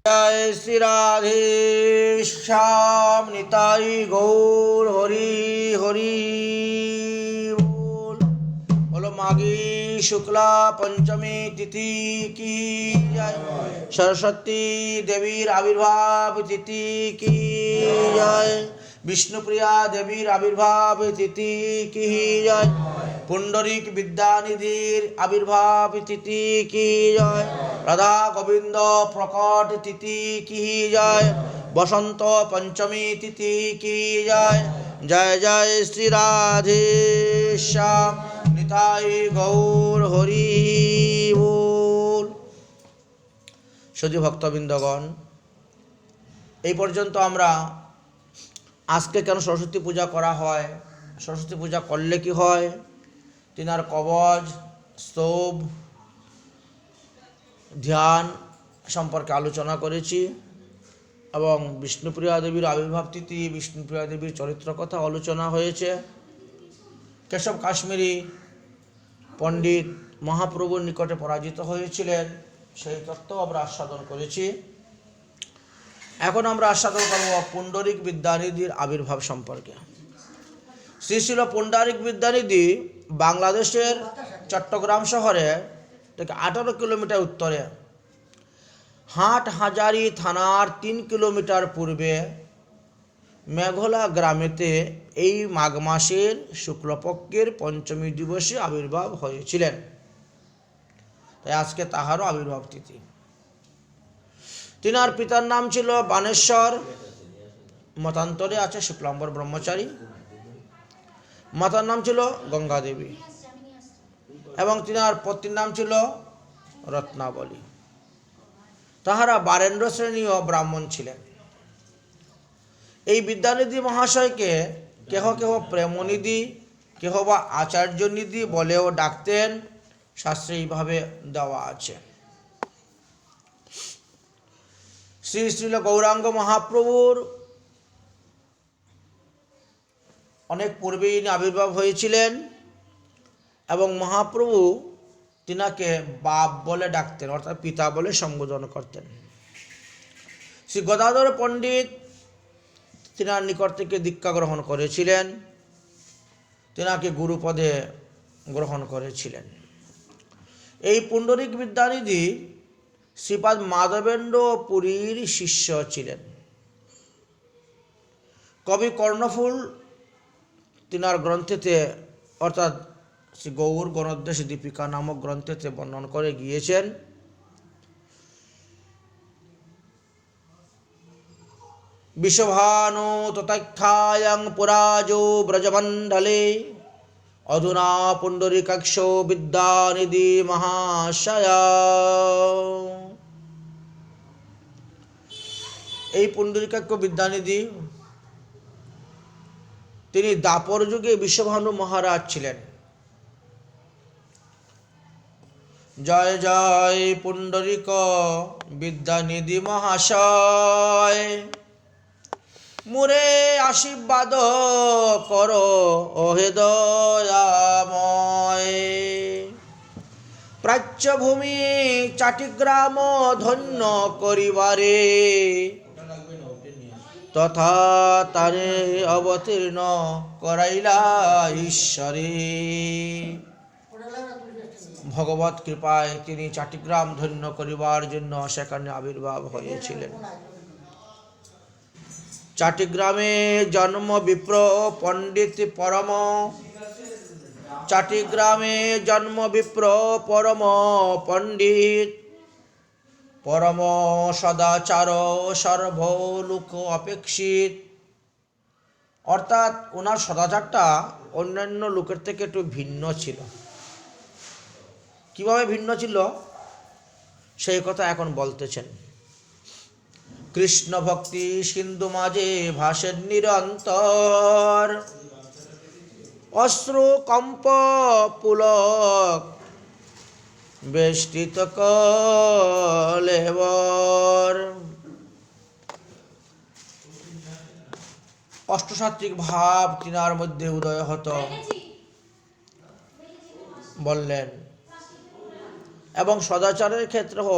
जय श्री राधे श्याम निताई गौर हरि हरि बोल। बोलो माघी शुक्ला पंचमी तिथि की जय। सरस्वती देवीर आविर्भाव तिथि की जय। विष्णुप्रिया देवीर आविर्भाव तिथि की जय। पुंडरीक विद्यानिधिर आविर्भाव तिथि की जय। राधा गोविंद प्रकट तिथि की जय। बसंत पंचमी तिथि की जय। जय जय श्री राधे श्याम निताई गौर हरि बोल। शुद्धि भक्तबिंदगण, এই পর্যন্ত আমরা আজকে কেন সরস্বতী পূজা করা হয়, সরস্বতী পূজা করলে কি হয়, তিনার কবচ স্তব ধ্যান সম্পর্কে আলোচনা করেছি এবং বিষ্ণুপ্রিয়া দেবীর আবির্ভাব তিথি, বিষ্ণুপ্রিয়া দেবীর চরিত্র কথা আলোচনা হয়েছে। কেশব কাশ্মীরি পণ্ডিত মহাপ্রভুর নিকটে পরাজিত হয়েছিলেন, সেই তত্ত্ব আমরা আস্বাদন করেছি। এখন আমরা আস্বাদন করব পুণ্ডরিক বিদ্যানিধির আবির্ভাব সম্পর্কে। শ্রী শ্রীল পুণ্ডরিক বিদ্যানিধি বাংলাদেশের চট্টগ্রাম শহরে থেকে 18 কিলোমিটার উত্তরে, হাটহাজারী থানার 3 কিলোমিটার পূর্বে মেঘলা গ্রামেতে এই মাঘ মাসের শুক্লপক্ষের পঞ্চমী দিবসে আবির্ভাব হয়েছিলেন। তাই আজকে তাহারও আবির্ভাব তিথি। তিনার পিতার নাম ছিল বানেশ্বর, মতান্তরে আছে শুক্লাম্বর ব্রহ্মচারী। মাতার নাম ছিল গঙ্গা দেবী এবং তিনার পত্নীর নাম ছিল রত্নাবলী। তাহারা বারেন্দ্র শ্রেণীয় ব্রাহ্মণ ছিলেন। এই বিদ্যানিধি মহাশয়কে কেহ কেহ প্রেমনিধি, কেহ বা আচার্যনিধি বলেও ডাকতেন, শাস্ত্রে এইভাবে দেওয়া আছে। শ্রী শ্রীল গৌরাঙ্গ মহাপ্রভুর অনেক পূর্বেই আবির্ভাব হয়েছিলেন এবং মহাপ্রভু তিনাকে বাপ বলে ডাকতেন, অর্থাৎ পিতা বলে সম্বোধন করতেন। শ্রী গদাধর পণ্ডিত তিনার নিকট থেকে দীক্ষা গ্রহণ করেছিলেন, তিনাকে গুরুপদে গ্রহণ করেছিলেন। এই পুণ্ডরিক বিদ্যানিধি শ্রীপাদ মাধবেন্দ্র পুরীর শিষ্য ছিলেন। কবি কর্ণফুল তিনার গ্রন্থেতে, অর্থাৎ শ্রী গৌর গণোদ্দেশ দীপিকা নামক গ্রন্থেতে বর্ণন করে গিয়েছেন, বিশ্বভানু তথাখ্যায়ং পুরাজো ব্রজমণ্ডলে অধুনা পুণ্ডরিকাক্ষ বিদ্যানিধি মহাশয়া। এই পুণ্ডরিকাক্ষ বিদ্যানিধি তিনি দাপর যুগে বিশ্বভানু মহারাজ ছিলেন। জয় জয় পুণ্ডরিক বিদ্যানিধি মহাশয়, মুরে আশীর্বাদ কর ওহে দয়াময়। প্রাচ্যভূমি চাটিগ্রাম ধন্য করিবারে, তথা তারে অবতীর্ণ করাইলা ঈশ্বরে। ভগবত কৃপায় তিনি চাটিগ্রাম ধন্য করিবার জন্য সেখানে আবির্ভাব হয়েছিলেন। চাটিগ্রামে জন্ম বিপ্র পণ্ডিত পরম, চাটিগ্রামে জন্ম বিপ্র পরম পণ্ডিত, পরম সদাচার সর্বলোক অপেক্ষিত। অর্থাৎ ওনার সদাচারটা অন্যান্য লোকের থেকে একটু ভিন্ন ছিল। কিভাবে ভিন্ন ছিল সেই কথা এখন বলতেছেন। কৃষ্ণ ভক্তি সিন্ধু মাঝে ভাসেন নিরন্তর, অশ্রু কম্প পুলক বেষ্টিত কলেবর। অষ্টসাত্ত্বিক ভাব তিনার মধ্যে উদয় হতো বললেন, এবং সদাচারের ক্ষেত্রেও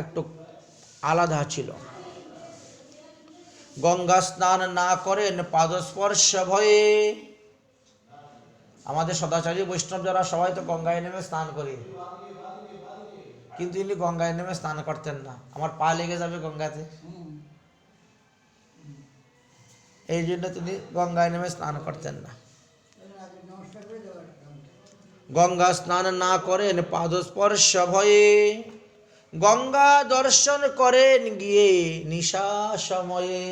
একটু আলাদা ছিল। গঙ্গা স্নান না করেন পাদস্পর্শ ভয়ে। আমাদের সদাচারী বৈষ্ণব যারা সবাই তো গঙ্গায় নেমে স্নান করি, কিন্তু ইনি গঙ্গায় নেমে স্নান করতেন না, আমার পা লেগে যাবে গঙ্গাতে, এই জন্য তিনি গঙ্গায় নেমে স্নান করতেন না। গঙ্গা স্নান না করেন পাদস্পর্শ ভয়ে, গঙ্গা দর্শন করেন গিয়ে নিশা সময়ে।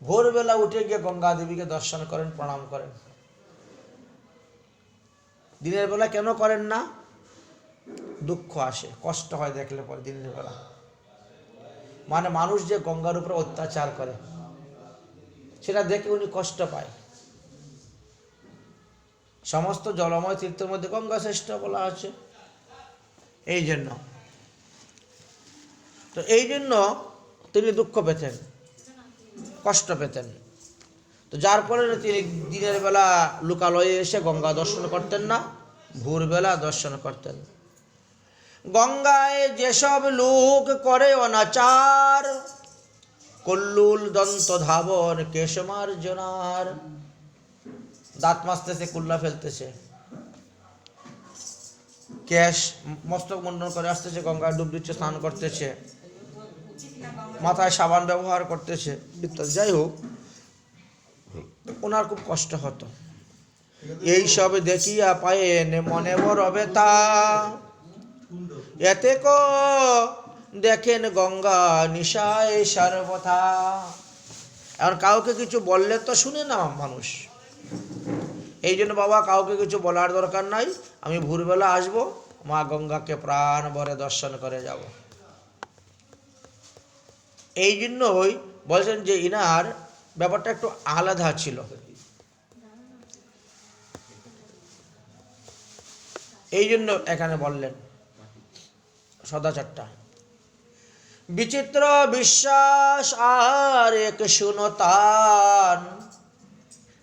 ভোরবেলা উঠে গিয়ে গঙ্গা দেবীকে দর্শন করেন, প্রণাম করেন। দিনের বেলা কেন করেন না? দুঃখ আসে, কষ্ট হয় দেখলে পরে দিনের বেলা। মানে মানুষ যে গঙ্গার উপরে অত্যাচার করে সেটা দেখে উনি কষ্ট পায়। সমস্ত জলময় তীর্থের মধ্যে গঙ্গা শ্রেষ্ঠ বলা আছে, এই জন্য। তো এই জন্য তিনি দুঃখ পেতেন, কষ্ট পেতেন। তো যার ফলে তিনি দিনের বেলা লোকালয়ে এসে গঙ্গা দর্শন করতেন না, ভোরবেলা দর্শন করতেন। গঙ্গায় যেসব লোক করে অনাচার, কল্লুল দন্ত ধাবন কেশমার্জনার। দাঁত মাজতেছে, কুল্লা ফেলতেছে, কেশ মস্তক মুন্ডন করে আসতেছে, গঙ্গায় ডুব দিচ্ছে, স্নান করতেছে, মাথায় সাবান ব্যবহার করতেছে ইত্যাদি। যাই হোক, ওনার খুব কষ্ট হতো। এই সব দেখিয়া পায়েন মনে বড় ব্যথা, এতে কো দেখেন গঙ্গা নিশায় সর্বথা। এখন কাউকে কিছু বললে তো শুনে না মানুষ, এই জন্য বাবা কাউকে কিছু বলার দরকার নাই, আমি ভোরবেলা আসবো, মা গঙ্গাকে প্রাণ ভরে দর্শন করে যাব। এই জন্যই বলছেন যে ইনার ব্যাপারটা একটু আলাদা ছিল। এই জন্য এখানে বললেন সদাচারটা। বিচিত্র বিশ্বাস আর এক শুনতান,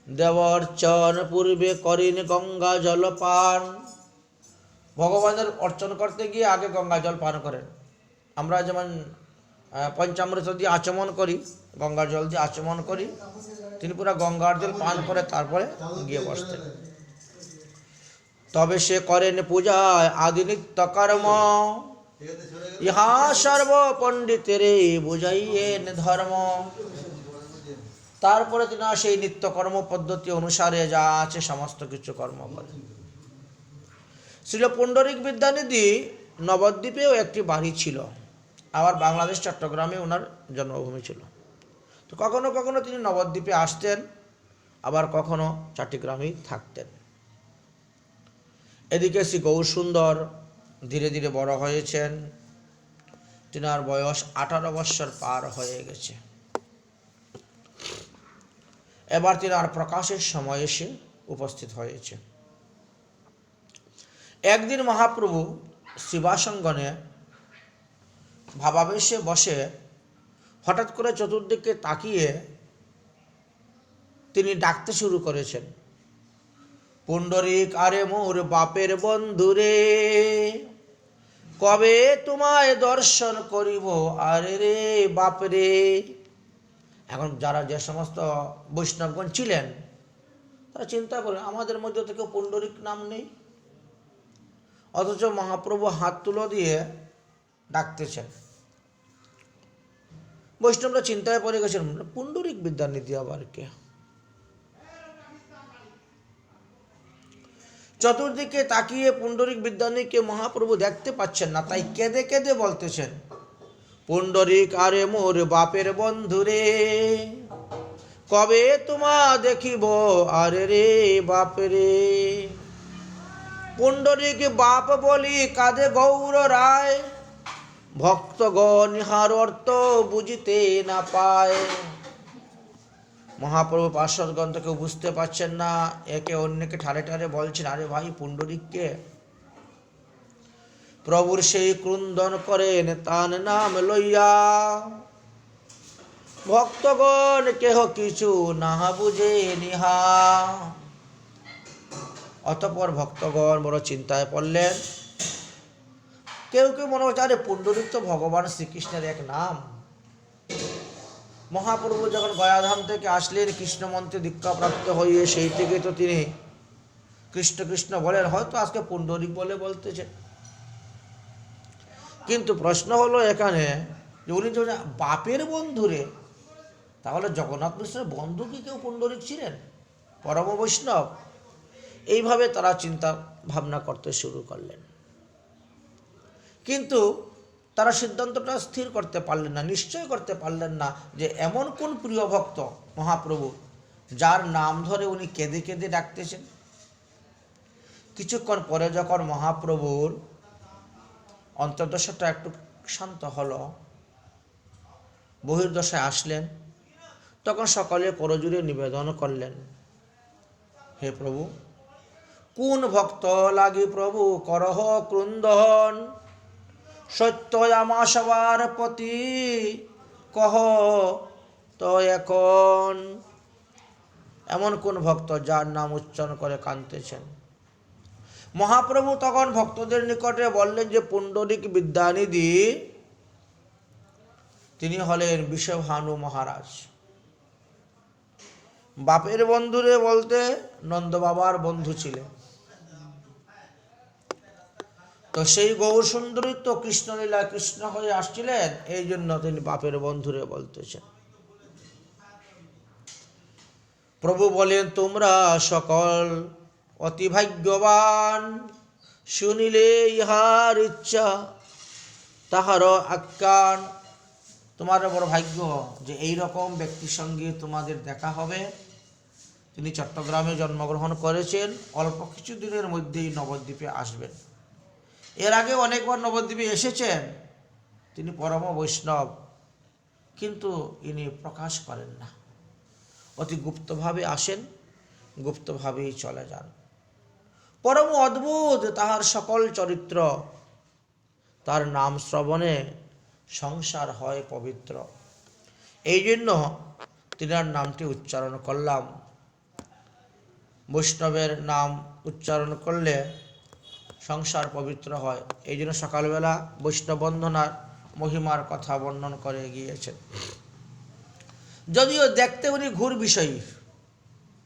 দেবর্চন পূর্বে করিন গঙ্গা জল পান। ভগবানের অর্চন করতে গিয়ে আগে গঙ্গা জল পান করেন। আমরা যেমন পঞ্চামৃত দিয়ে আচমন করি, গঙ্গার জল দিয়ে আচমন করি, তিনি পুরো গঙ্গার জল পান করে তারপরে গিয়ে বসতেন। তবে সে করেন পূজায় আদি নিত্য কর্ম, ইহা সর্ব পণ্ডিতের বুঝাইয়েন ধর্ম। তারপরে তিনি সেই নিত্য কর্ম পদ্ধতি অনুসারে যা আছে সমস্ত কিছু কর্ম করেন। শ্রীল পুণ্ডরিক বিদ্যানিধি নবদ্বীপেও একটি বাড়ি ছিল, আবার বাংলাদেশ চট্টগ্রামে ওনার জন্মভূমি ছিল। তো কখনো কখনো তিনি নবদ্বীপে আসতেন, আবার কখনো চট্টগ্রামেই থাকতেন। এদিকে শ্রী গৌরসুন্দর ধীরে ধীরে বড় হয়েছেন, তিনার বয়স 18 বৎসর পার হয়ে গেছে। এবার তিনার প্রকাশের সময় এসে উপস্থিত হয়েছে। একদিন মহাপ্রভু শিবাসঙ্গনে ভাবাবেশে বসে হঠাৎ করে চতুর্দিকে তাকিয়ে তিনি ডাকতে শুরু করেছেন, পুণ্ডরিক আরে মোর বাপের বন্ধুরে, কবে তোমায় দর্শন করিব আরে রে বাপরে। এখন যারা যে সমস্ত বৈষ্ণবগণ ছিলেন তারা চিন্তা করেন আমাদের মধ্যে থেকে পুণ্ডরিক নাম নেই, অথচ মহাপ্রভু হাত তুলো দিয়ে ডাকতেছেন। বৈষ্ণবরা চিন্তায় পড়ে গেছেন, পুণ্ডরিক বিদ্যানিধি আবার কে? চতুর্দিকে তাকিয়ে পুণ্ডরিক বিদ্যানিধিকে মহাপ্রভু দেখতে পাচ্ছেন না, তাই কেঁদে কেঁদে বলতেছেন, পুণ্ডরিক আরে মোর বাপের বন্ধুরে, কবে তোমা দেখিব আরে রে বাপরে। পুণ্ডরিক বাপ বলি কাঁদে গৌর রায়, ভক্তগণ ইহার অর্থ বুঝিতে না পায়। মহাপ্রভু পার্শ্বদগণ তো কেউ বুঝতে পারছেন না, একে অন্যকে ঠারে ঠারে বলছেন, আরে ভাই পুণ্ডরিককে। প্রভুর সেই ক্রন্দন করেন তান নাম লইয়া, ভক্তগণ কেহ কিছু না বুঝে নিহা। অতঃপর ভক্তগণ বড় চিন্তায় পড়লেন, কেউ কেউ মনে হচ্ছে আরে পুণ্ডরিক তো ভগবান শ্রীকৃষ্ণের এক নাম। মহাপ্রভু যখন গয়াধাম থেকে আসলেন কৃষ্ণ মন্ত্রে দীক্ষাপ্রাপ্ত হয়ে সেই থেকে তো তিনি কৃষ্ণ কৃষ্ণ বলেন, হয়তো আজকে পুণ্ডরিক বলে বলতেছেন। কিন্তু প্রশ্ন হলো এখানে যে উনি যখন বাপের বন্ধুরে, তাহলে জগন্নাথ মিশ্রের বন্ধু কি কেউ পুণ্ডরিক ছিলেন, পরম বৈষ্ণব? এইভাবে তারা চিন্তা ভাবনা করতে শুরু করলেন। কিন্তু তারা সিদ্ধান্তটা স্থির করতে পারলেন না, নিশ্চয় করতে পারলেন না যে এমন কোন প্রিয় ভক্ত মহাপ্রভু যার নাম ধরে উনি কেঁদে কেঁদে ডাকতেছেন। কিছুক্ষণ পরে যখন মহাপ্রভুর অন্তর্দশাটা একটু শান্ত হলো, বহির্দশায় আসলেন, তখন সকলে করজোড়ে নিবেদন করলেন, হে প্রভু, কোন ভক্ত লাগি প্রভু করহ ক্রুন্দন, সত্য আমা সবার প্রতি কহ তো এখন। এমন কোন ভক্ত যার নাম উচ্চারণ করে কাঁদতেছেন। মহাপ্রভু তখন ভক্তদের নিকটে বললেন যে পুণ্ডরিক বিদ্যানিধি তিনি হলেন বিষভানু মহারাজ। বাপের বন্ধুরে বলতে নন্দ বাবার বন্ধু ছিলেন। তো সেই গৌর সুন্দরী তো কৃষ্ণলীলা কৃষ্ণ হয়ে আসছিলেন, এই জন্য তিনি বাপের বন্ধুরে বলতেছেন। প্রভু বলেন, তোমরা সকল অতি ভাগ্যবান, শুনিলে ইহার ইচ্ছা তাহার আখ্যান। তোমার বড় ভাগ্য যে এই রকম ব্যক্তির সঙ্গে তোমাদের দেখা হবে। তিনি চট্টগ্রামে জন্মগ্রহণ করেছেন, অল্প কিছু দিনের মধ্যেই নবদ্বীপে আসবেন। এর আগে অনেকবার নবদ্বীপে এসেছেন, তিনি পরম বৈষ্ণব, কিন্তু ইনি প্রকাশ করেন না, অতি গুপ্তভাবে আসেন, গুপ্তভাবেই চলে যান। পরম অদ্ভুত তাহার সকল চরিত্র, তার নাম শ্রবণে সংসার হয় পবিত্র। এই জন্য তিনার নামটি উচ্চারণ করলাম। বৈষ্ণবের নাম উচ্চারণ করলে সংসার পবিত্র হয়, এই জন্য সকালবেলা বৈষ্ণব বন্দনার মহিমার কথা বর্ণন করে গিয়েছেন। যদিও দেখতে উনি ঘুর বিষয়ী,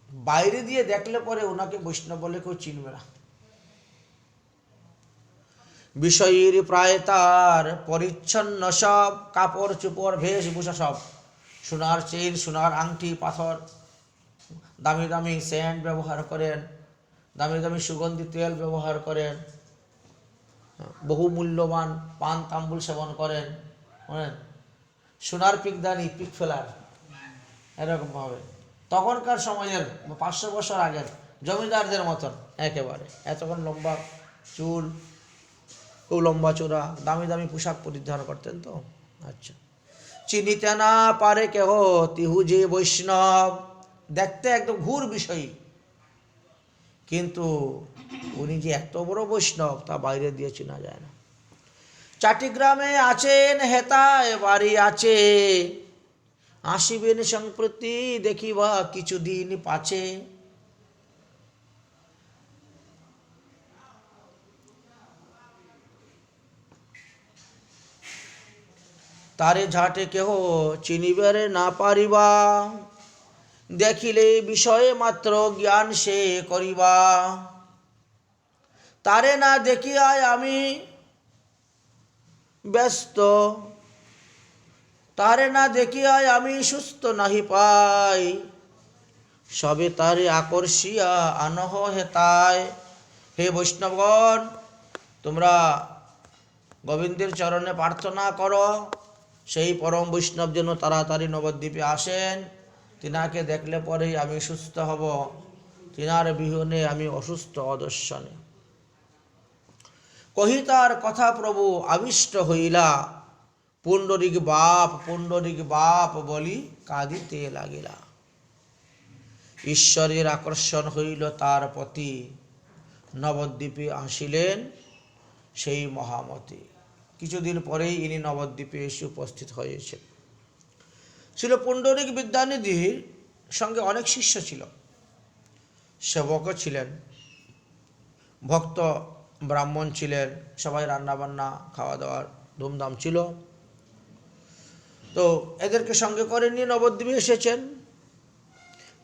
বাইরে দিয়ে দেখলে পরে ওনাকে বৈষ্ণব বলে কেউ চিনবে না। বিষয়ীর প্রায় তার পরিচ্ছন্ন সব, কাপড় চোপড় বেশভূষা সব, সোনার চেইন, সোনার আংটি, পাথর, দামি দামি সেন্ট ব্যবহার করেন, দামি দামি সুগন্ধি তেল ব্যবহার করেন, বহু মূল্যবান পান তাম্বুল সেবন করেন, সোনার পিকদানি, পিক ফেলার, এরকমভাবে তখনকার সময়ের 500 বছর আগের জমিদারদের মতন একেবারে এতক্ষণ লম্বা চুল, খুব লম্বা চূড়া, দামি দামি পোশাক পরিধান করতেন। তো আচ্ছা, চিনিতে না পারে কেহ তিহু যে বৈষ্ণব, দেখতে একদম ঘুর বিষয়ী, কিন্তু উনি যে এত বড় বৈষ্ণব তা বাইরে দিয়ে চেনা যায় না। চাটিগ্রামে আছেন হেতায় বাড়ি আছে, আসিবেন সম্প্রতি দেখিবা কিছুদিন পাছে। তারে ঝাটে কেহ চিনিবারে না পারিবা, দেখিলে বিষয়ে মাত্র জ্ঞান সে করিবা। তারে না দেখিয়ায় আমি ব্যস্ত, তারে না দেখিয়ায় আমি সুস্থ নাহি পাই, সবে তারে আকর্ষিয়া আনহ হেতায়। হে বৈষ্ণবগণ, তোমরা গোবিন্দের চরণে প্রার্থনা করো, সেই পরম বৈষ্ণব যেন তাড়াতাড়ি নবদ্বীপে আসেন। তিনাকে দেখলে পরেই আমি সুস্থ হব, তিনার বিহনে আমি অসুস্থ অদর্শনে। কহি তার কথা প্রভু আবিষ্ট হইলা, পুণ্ডরিক বাপ বলি কাঁদিতে লাগিলা। ঈশ্বরের আকর্ষণ হইল তার প্রতি, নবদ্বীপে আসিলেন সেই মহামতি। কিছুদিন পরেই ইনি নবদ্বীপে এসে উপস্থিত হয়েছেন। ছিল পুণ্ডরিক বিদ্যানিধির সঙ্গে অনেক শিষ্য ছিল, সেবকও ছিলেন, ভক্ত ব্রাহ্মণ ছিলেন, সবাই রান্নাবান্না খাওয়া দাওয়ার ধুমধাম ছিল। তো এদেরকে সঙ্গে করে নিয়ে নবদ্বীপে এসেছেন।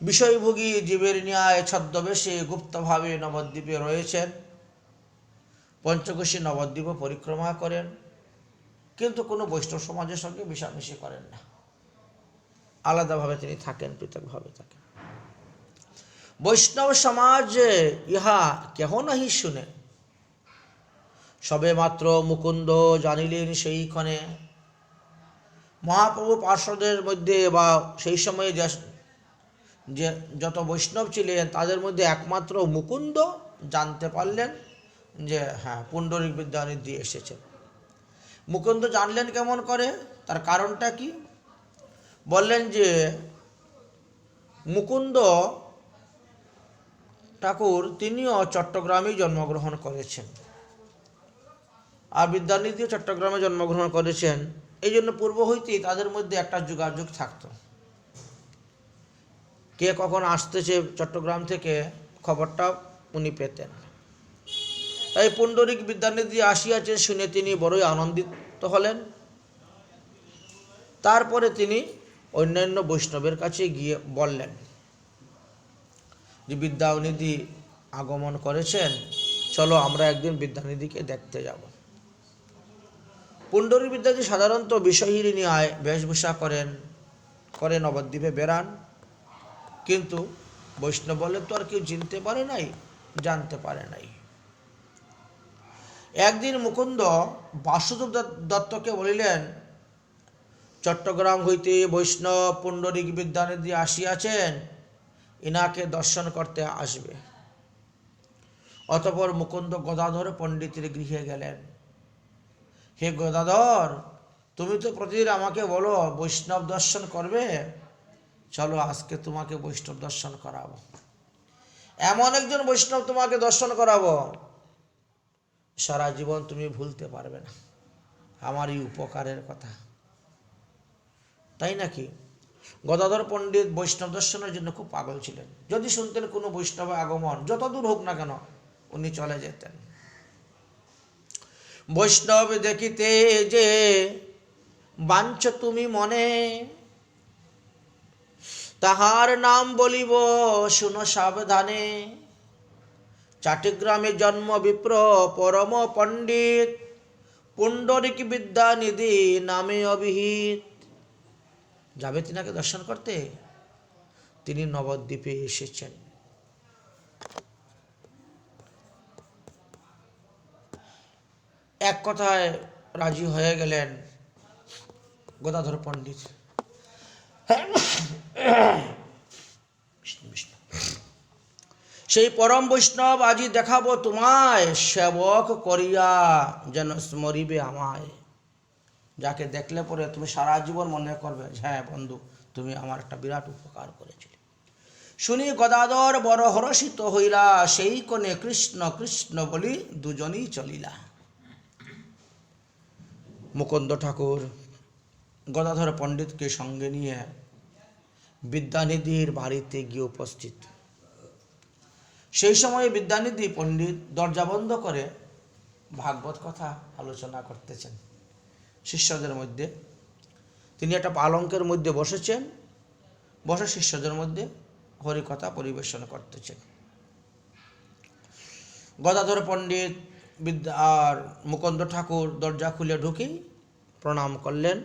বিষয়ভোগী জীবের ন্যায় ছদ্মবেশে গুপ্তভাবে নবদ্বীপে রয়েছেন। পঞ্চকোশী নবদ্বীপ পরিক্রমা করেন, কিন্তু কোনো বৈষ্ণব সমাজের সঙ্গে মিশামিশি করেন না। আলাদাভাবে তিনি থাকেন, পৃথকভাবে থাকেন। বৈষ্ণব সমাজ ইহা কেহ নাহি শুনে, সবে মাত্র মুকুন্দ জানিলেন সেইক্ষণে। মহাপ্রভু পার্শ্বদের মধ্যে বা সেই সময়ে যে যত বৈষ্ণব ছিলেন তাদের মধ্যে একমাত্র মুকুন্দ জানতে পারলেন যে হ্যাঁ, পুণ্ডরিক বিদ্যানিধি এসেছেন। মুকুন্দ জানলেন কেমন করে, তার কারণটা কি? বললেন যে মুকুন্দ ঠাকুর তিনিও চট্টগ্রামেই জন্মগ্রহণ করেছেন, আর বিদ্যানিধিও চট্টগ্রামে জন্মগ্রহণ করেছেন। এই জন্য পূর্ব হইতেই তাদের মধ্যে একটা যোগাযোগ থাকত। কে কখন আসতেছে চট্টগ্রাম থেকে খবরটা উনি পেতেন। তাই পুণ্ডরিক বিদ্যানিধি আসিয়াছেন শুনে তিনি বড়ই আনন্দিত হলেন। তারপরে তিনি অন্যান্য বৈষ্ণবের কাছে গিয়ে বললেন যে বিদ্যানিধি আগমন করেছেন, চলো আমরা একদিন বিদ্যানিধিকে দেখতে যাব। পুণ্ডরিক বিদ্যানিধি সাধারণত বিষয়হীনী নিয়ে বেশভূষা করে নবদ্বীপে বেড়ান, কিন্তু বৈষ্ণব বলে তো আর কেউ চিনতে পারে নাই, জানতে পারে নাই। একদিন মুকুন্দ বাসুদেব দত্তকে বলিলেন, চট্টগ্রাম হইতে বৈষ্ণব পুণ্ডরিক বিদ্যানিধি আসিয়াছেন, ইনাকে দর্শন করতে আসবে। অতঃপর মুকুন্দ গদাধর পণ্ডিতের গৃহে গেলেন। হে গদাধর, তুমি তো প্রতিদিন আমাকে বলো বৈষ্ণব দর্শন করবে, চলো আজকে তোমাকে বৈষ্ণব দর্শন করাবো। এমন একজন বৈষ্ণব তোমাকে দর্শন করাবো সারা জীবন তুমি ভুলতে পারবে না। আমার এই উপকারের কথা, তাই নাকি? গদাধর পণ্ডিত বৈষ্ণব দর্শনের জন্য খুব পাগল ছিলেন। যদি শুনতেন কোনো বৈষ্ণব আগমন, যত দূর হোক না কেন, উনি চলে যেতেন। বৈষ্ণব দেখিতে যে বাঞ্ছ তুমি মনে, তাহার নাম বলিব শুনো সাবধানে। চাটিগ্রামে জন্ম বিপ্র পরম পণ্ডিত, পুণ্ডরিক বিদ্যানিধি নামে অভিহিত। যাবে তিনাকে দর্শন করতে? তিনি নবদ্বীপে এসেছেন। এক কথায় রাজি হয়ে গেলেন গদাধর পণ্ডিত। সেই পরম বৈষ্ণব আজি দেখাবো তোমায়, সেবক করিয়া যেন স্মরিবে আমায়। যাকে দেখলে পরে তুমি সারা জীবন মনে করবে, হ্যাঁ বন্ধু, তুমি আমার একটা বিরাট উপকার করেছিলে। শুনি গদাধর বড় হরষিত হইলা, সেই কোণে কৃষ্ণ কৃষ্ণ বলি দুজনেই চলিলা। মুকুন্দ ঠাকুর গদাধর পণ্ডিতকে সঙ্গে নিয়ে বিদ্যানিধির বাড়িতে গিয়ে উপস্থিত। সেই সময়ে বিদ্যানিধি পণ্ডিত দরজা বন্ধ করে ভাগবত কথা আলোচনা করতেছেন শিষ্যদের মধ্যে। তিনি একটা পালঙ্কের মধ্যে বসেছেন, বসে শিষ্যদের মধ্যে হরিকথা পরিবেশন করতেছেন। গদাধর পণ্ডিত আর মুকুন্দ ঠাকুর দরজা খুলে ঢুকেই প্রণাম করলেন।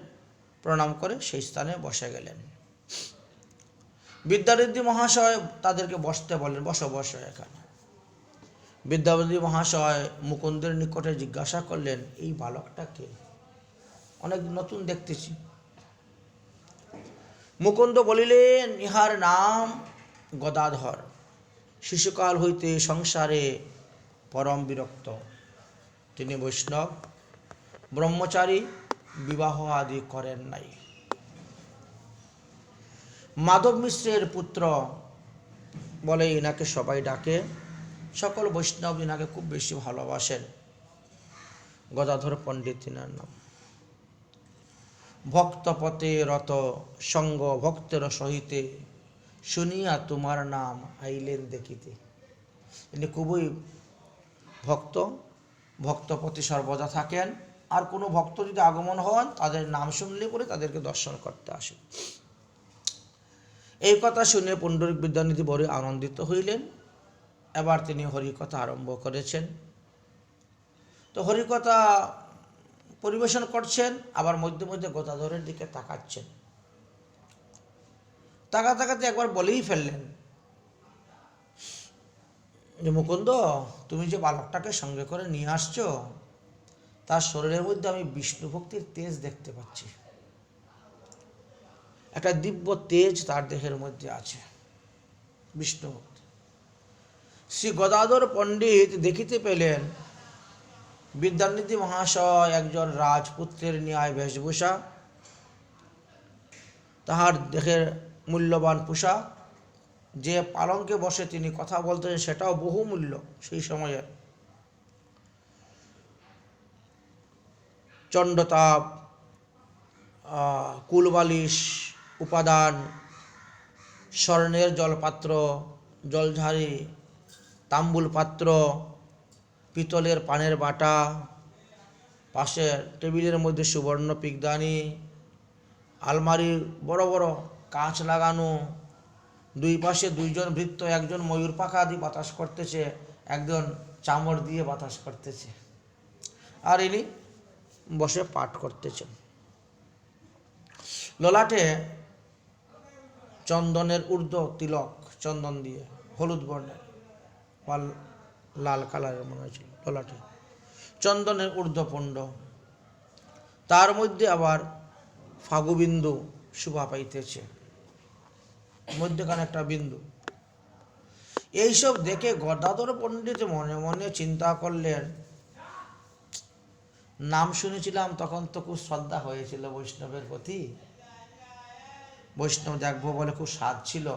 প্রণাম করে সেই স্থানে বসে গেলেন। বিদ্যানিধি মহাশয় তাদেরকে বসতে বললেন, বসো বসো এখানে। বিদ্যানিধি মহাশয় মুকুন্দের নিকটে জিজ্ঞাসা করলেন, এই বালকটা কে? অনেক নতুন দেখতেছি। মুকুন্দ বলিলেন, ইহার নাম গদাধর। শিশুকাল হইতে সংসারে পরম বিরক্ত। তিনি বৈষ্ণব, ব্রহ্মচারী, বিবাহ আদি করেন নাই। মাধব মিশ্রের পুত্র বলে ইনাকে সবাই ডাকে। সকল বৈষ্ণব ইনাকে খুব বেশি ভালোবাসেন। গদাধর পণ্ডিত ইনার নাম। ভক্তপথে রত সঙ্গ ভক্তের সহিতে, শুনিয়া তোমার নাম আইলেন দেখিতে। ইনি খুবই ভক্ত ভক্ত প্রতি সর্বদা থাকেন। আর কোনো ভক্ত যদি আগমন হন তাদের নাম শুনলে পরে তাদেরকে দর্শন করতে আসেন। এই কথা শুনে পুণ্ডরিক বিদ্যানিধি বড় আনন্দিত হইলেন। এবার তিনি হরিকথা আরম্ভ করেছেন। তো হরিকথা পরিবেশন করছেন, আবার মধ্যে মধ্যে গদাধরের দিকে তাকাচ্ছেন। তাকাতে একবার বলেই ফেললেন যে মুকুন্দ, তুমি যে বালকটাকে সঙ্গে করে নিয়ে আসছো তার শরীরের মধ্যে আমি বিষ্ণু ভক্তির তেজ দেখতে পাচ্ছি। একটা দিব্য তেজ তার দেহের মধ্যে আছে, বিষ্ণু ভক্তি। শ্রী গদাধর পণ্ডিত দেখিতে পেলেন বিদ্যানিধি মহাশয় একজন রাজপুত্রের ন্যায় বেশভূষা, তাহার দেহের মূল্যবান পোশাক, যে পালঙ্কে বসে তিনি কথা বলতেন সেটাও বহুমূল্য সেই সময়ের। চণ্ডতাপ, কুলবালিশ উপাদান, স্বর্ণের জলপাত্র, জলঝাড়ি, তাম্বুল পাত্র, পিতলের পানের বাটা, পাশে টেবিলের মধ্যে সুবর্ণ পিকদানি, আলমারির বড় বড় কাঁচ লাগানো, দুই পাশে দুইজন ভৃত্য, একজন ময়ূর পাখা দিয়ে বাতাস করতেছে, একজন চামড় দিয়ে বাতাস করতেছে, আর ইনি বসে পাঠ করতেছেন। ললাটে চন্দনের ঊর্ধ্ব তিলক, চন্দন দিয়ে হলুদ বর্ণের বা লাল কালারের মনে হয়েছিল, ললাটে চন্দনের ঊর্ধ্বপুণ্ড, তার মধ্যে আবার ফাগুবিন্দু শোভা পাইতেছে, মধ্যখানে একটা বিন্দু। এইসব দেখে গদাধর পণ্ডিত মনে মনে চিন্তা করলেন, নাম শুনেছিলাম তখন তো খুব শ্রদ্ধা হয়েছিল বৈষ্ণবের প্রতি, বৈষ্ণব দেখবো বলে খুব স্বাদ ছিল,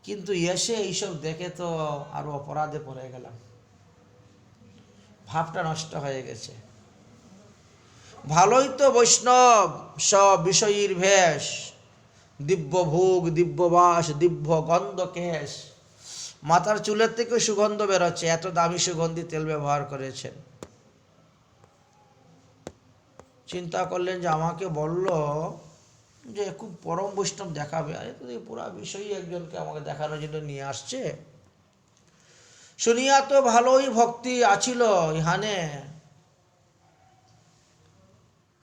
কিন্তু এসে এইসব দেখে তো আরো অপরাধে পড়ে গেলাম, ভাবটা নষ্ট হয়ে গেছে। ভালোই তো বৈষ্ণব সব বিষয়ীর ভেষ, দিব্য ভোগ, দিব্য বাস, দিব্য গন্ধ কেশ, মাথার চুলের থেকে সুগন্ধ বেরোচ্ছে, এত দামি সুগন্ধি তেল ব্যবহার করেছেন। চিন্তা করলেন যে আমাকে বলল যে খুব পরম বৈষ্ণব দেখাবে, আরে তো পুরা বিষয়ই একজনকে আমাকে দেখানোর জন্য নিয়ে আসছে। শুনিয়া তো ভালোই ভক্তি আছিল ইহানে,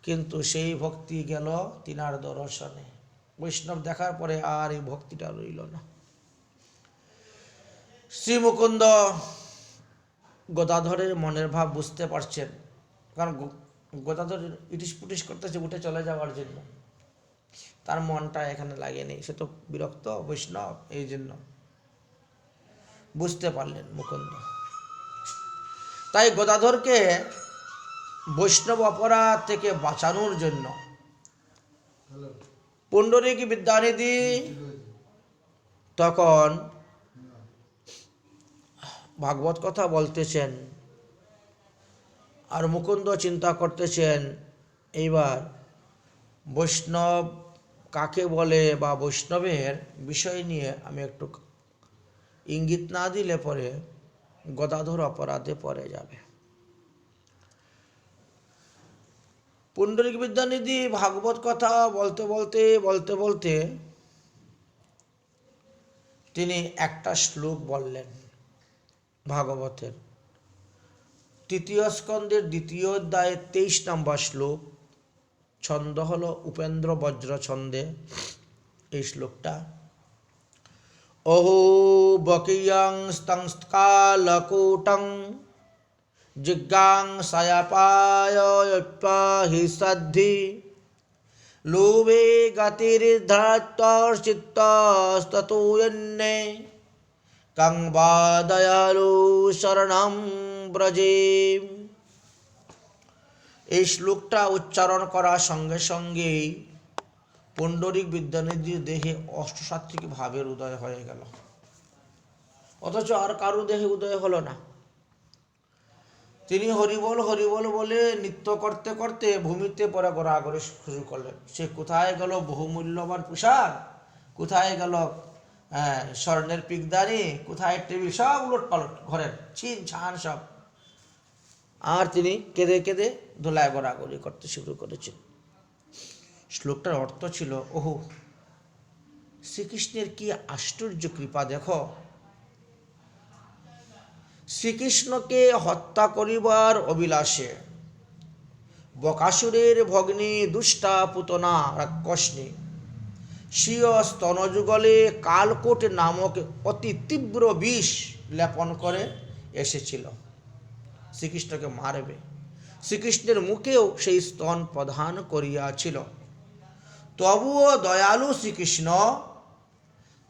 কিন্তু সেই ভক্তি গেল তিনার দর্শনে, বৈষ্ণব দেখার পরে আর এই ভক্তিটা রইল না। শ্রী মুকুন্দ গদাধরের মনের ভাব বুঝতে পারছেন, কারণ গদাধর ইটিস পুটিস করতেছে উঠে চলে যাওয়ার জন্য, তার মনটা এখানে লাগেনি, সে তো বিরক্ত বৈষ্ণব, এই জন্য বুঝতে পারলেন মুকুন্দ। তাই গদাধরকে বৈষ্ণব অপরাধ থেকে বাঁচানোর জন্য পুণ্ডরিক বিদ্যানিধি তখন ভাগবত কথা বলতেছেন, আর মুকুন্দ চিন্তা করতেছেন এইবার বৈষ্ণব কাকে বলে বা বৈষ্ণবের বিষয় নিয়ে আমি একটু ইঙ্গিত না দিলে পরে গদাধর অপরাধে পড়ে যাবে। পুণ্ডরিক বিদ্যানিধি ভাগবত কথা বলতে বলতে তিনি একটা শ্লোক বললেন ভাগবতের, তৃতীয় স্কন্ধের দ্বিতীয় অধ্যায়ে 23 নম্বর শ্লোক, ছন্দ হলো উপেন্দ্র বজ্র ছন্দে এই শ্লোকটা। অহো বকিয়ং স্তংস্কালকূটং জিজ্ঞাং সায়াপায়ি সদ্ধি লোভে গতির্ধৃতশ্চিত্তস্ততুয়ন্নে কং বা দয়ালু শরণং ব্রজে। এই শ্লোকটা উচ্চারণ করার সঙ্গে সঙ্গেই পুণ্ডরিক বিদ্যানিধির দেহে অষ্টসাত্ত্বিক ভাবের উদয় হয়ে গেল, অথচ আর কারো দেহে উদয় হলো না। তিনি হরিবল হরিবল বলে নৃত্য করতে করতে ভূমিতে পরে গড়াগড়ি শুরু করলেন। সে কোথায় গেল বহুমূল্যবান পোশাক, কোথায় গেল স্বর্ণের পিকদানি, কোথায় টেবিল, সব উলট পালট ঘরের ছিন ছান সব আর তিনি কেঁদে কেঁদে ধুলায় গড়াগড়ি করতে শুরু করেছেন। শ্লোকটার অর্থ ছিল, ওহো, শ্রীকৃষ্ণের কি আশ্চর্য কৃপা দেখো। শ্রীকৃষ্ণকে হত্যা করিবার অভিলাষে বকাসুরের ভগ্নী দুষ্টা পুতনা রাক্ষসনী স্বীয় স্তনযুগলে কালকোট নামক অতি তীব্র বিষ লেপন করে এসেছিল শ্রীকৃষ্ণকে মারবে। শ্রীকৃষ্ণের মুখেও সেই স্তন প্রদান করিয়াছিল। তবুও দয়ালু শ্রীকৃষ্ণ